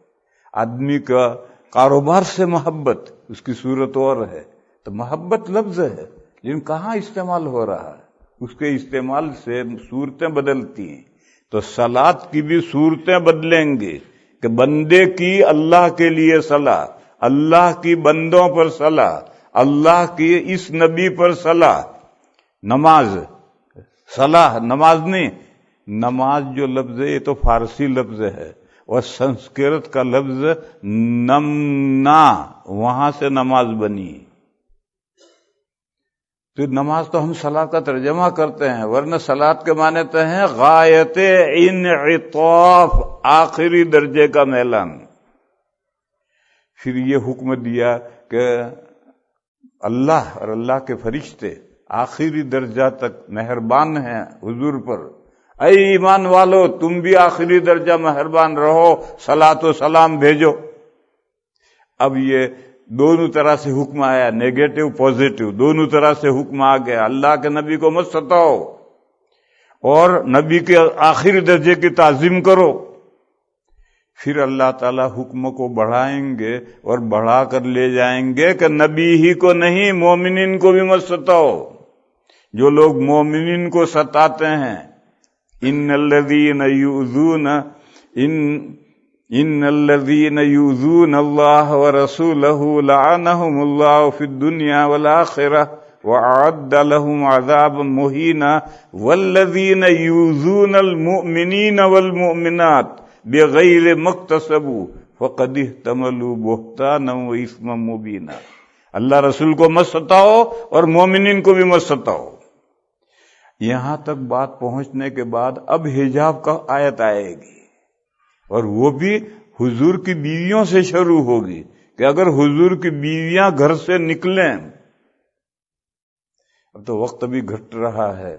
آدمی کا کاروبار سے محبت اس کی صورت اور ہے. تو محبت لفظ ہے لیکن کہاں استعمال ہو رہا ہے، اس کے استعمال سے صورتیں بدلتی ہیں. تو صلاۃ کی بھی صورتیں بدلیں گے کہ بندے کی اللہ کے لیے صلاح، اللہ کی بندوں پر صلاح، اللہ کی اس نبی پر صلاح. نماز، صلاح نماز نہیں، نماز جو لفظ ہے یہ تو فارسی لفظ ہے اور سنسکرت کا لفظ نمنا، وہاں سے نماز بنی. تو نماز تو ہم صلاح کا ترجمہ کرتے ہیں، ورنہ صلاۃ کے معنی تو ہیں غایت انعطاف، آخری درجے کا میلان. پھر یہ حکم دیا کہ اللہ اور اللہ کے فرشتے آخری درجہ تک مہربان ہیں حضور پر. اے ایمان والو تم بھی آخری درجہ مہربان رہو، صلاۃ و سلام بھیجو. اب یہ دونوں طرح سے حکم آیا، نیگیٹو پازیٹو دونوں طرح سے حکم آ گیا. اللہ کے نبی کو مت ستاؤ اور نبی کے آخری درجے کی تعظیم کرو. پھر اللہ تعالیٰ حکم کو بڑھائیں گے اور بڑھا کر لے جائیں گے کہ نبی ہی کو نہیں مومنین کو بھی مت ستاؤ. جو لوگ مومنین کو ستاتے ہیں، ان الذین یؤذون اللہ ورسولہ لعنہم اللہ فی الدنیا والآخرہ وأعد لهم عذابا مہینا والذین یؤذون المؤمنین والمؤمنات بغیر ما اکتسبوا فقد احتملوا بہتانا واثما مبینا. اللہ رسول کو مت ستاؤ اور مومنین کو بھی مت ستاؤ. یہاں تک بات پہنچنے کے بعد اب حجاب کا آیت آئے گی اور وہ بھی حضور کی بیویوں سے شروع ہوگی کہ اگر حضور کی بیویاں گھر سے نکلیں، اب تو وقت بھی گھٹ رہا ہے.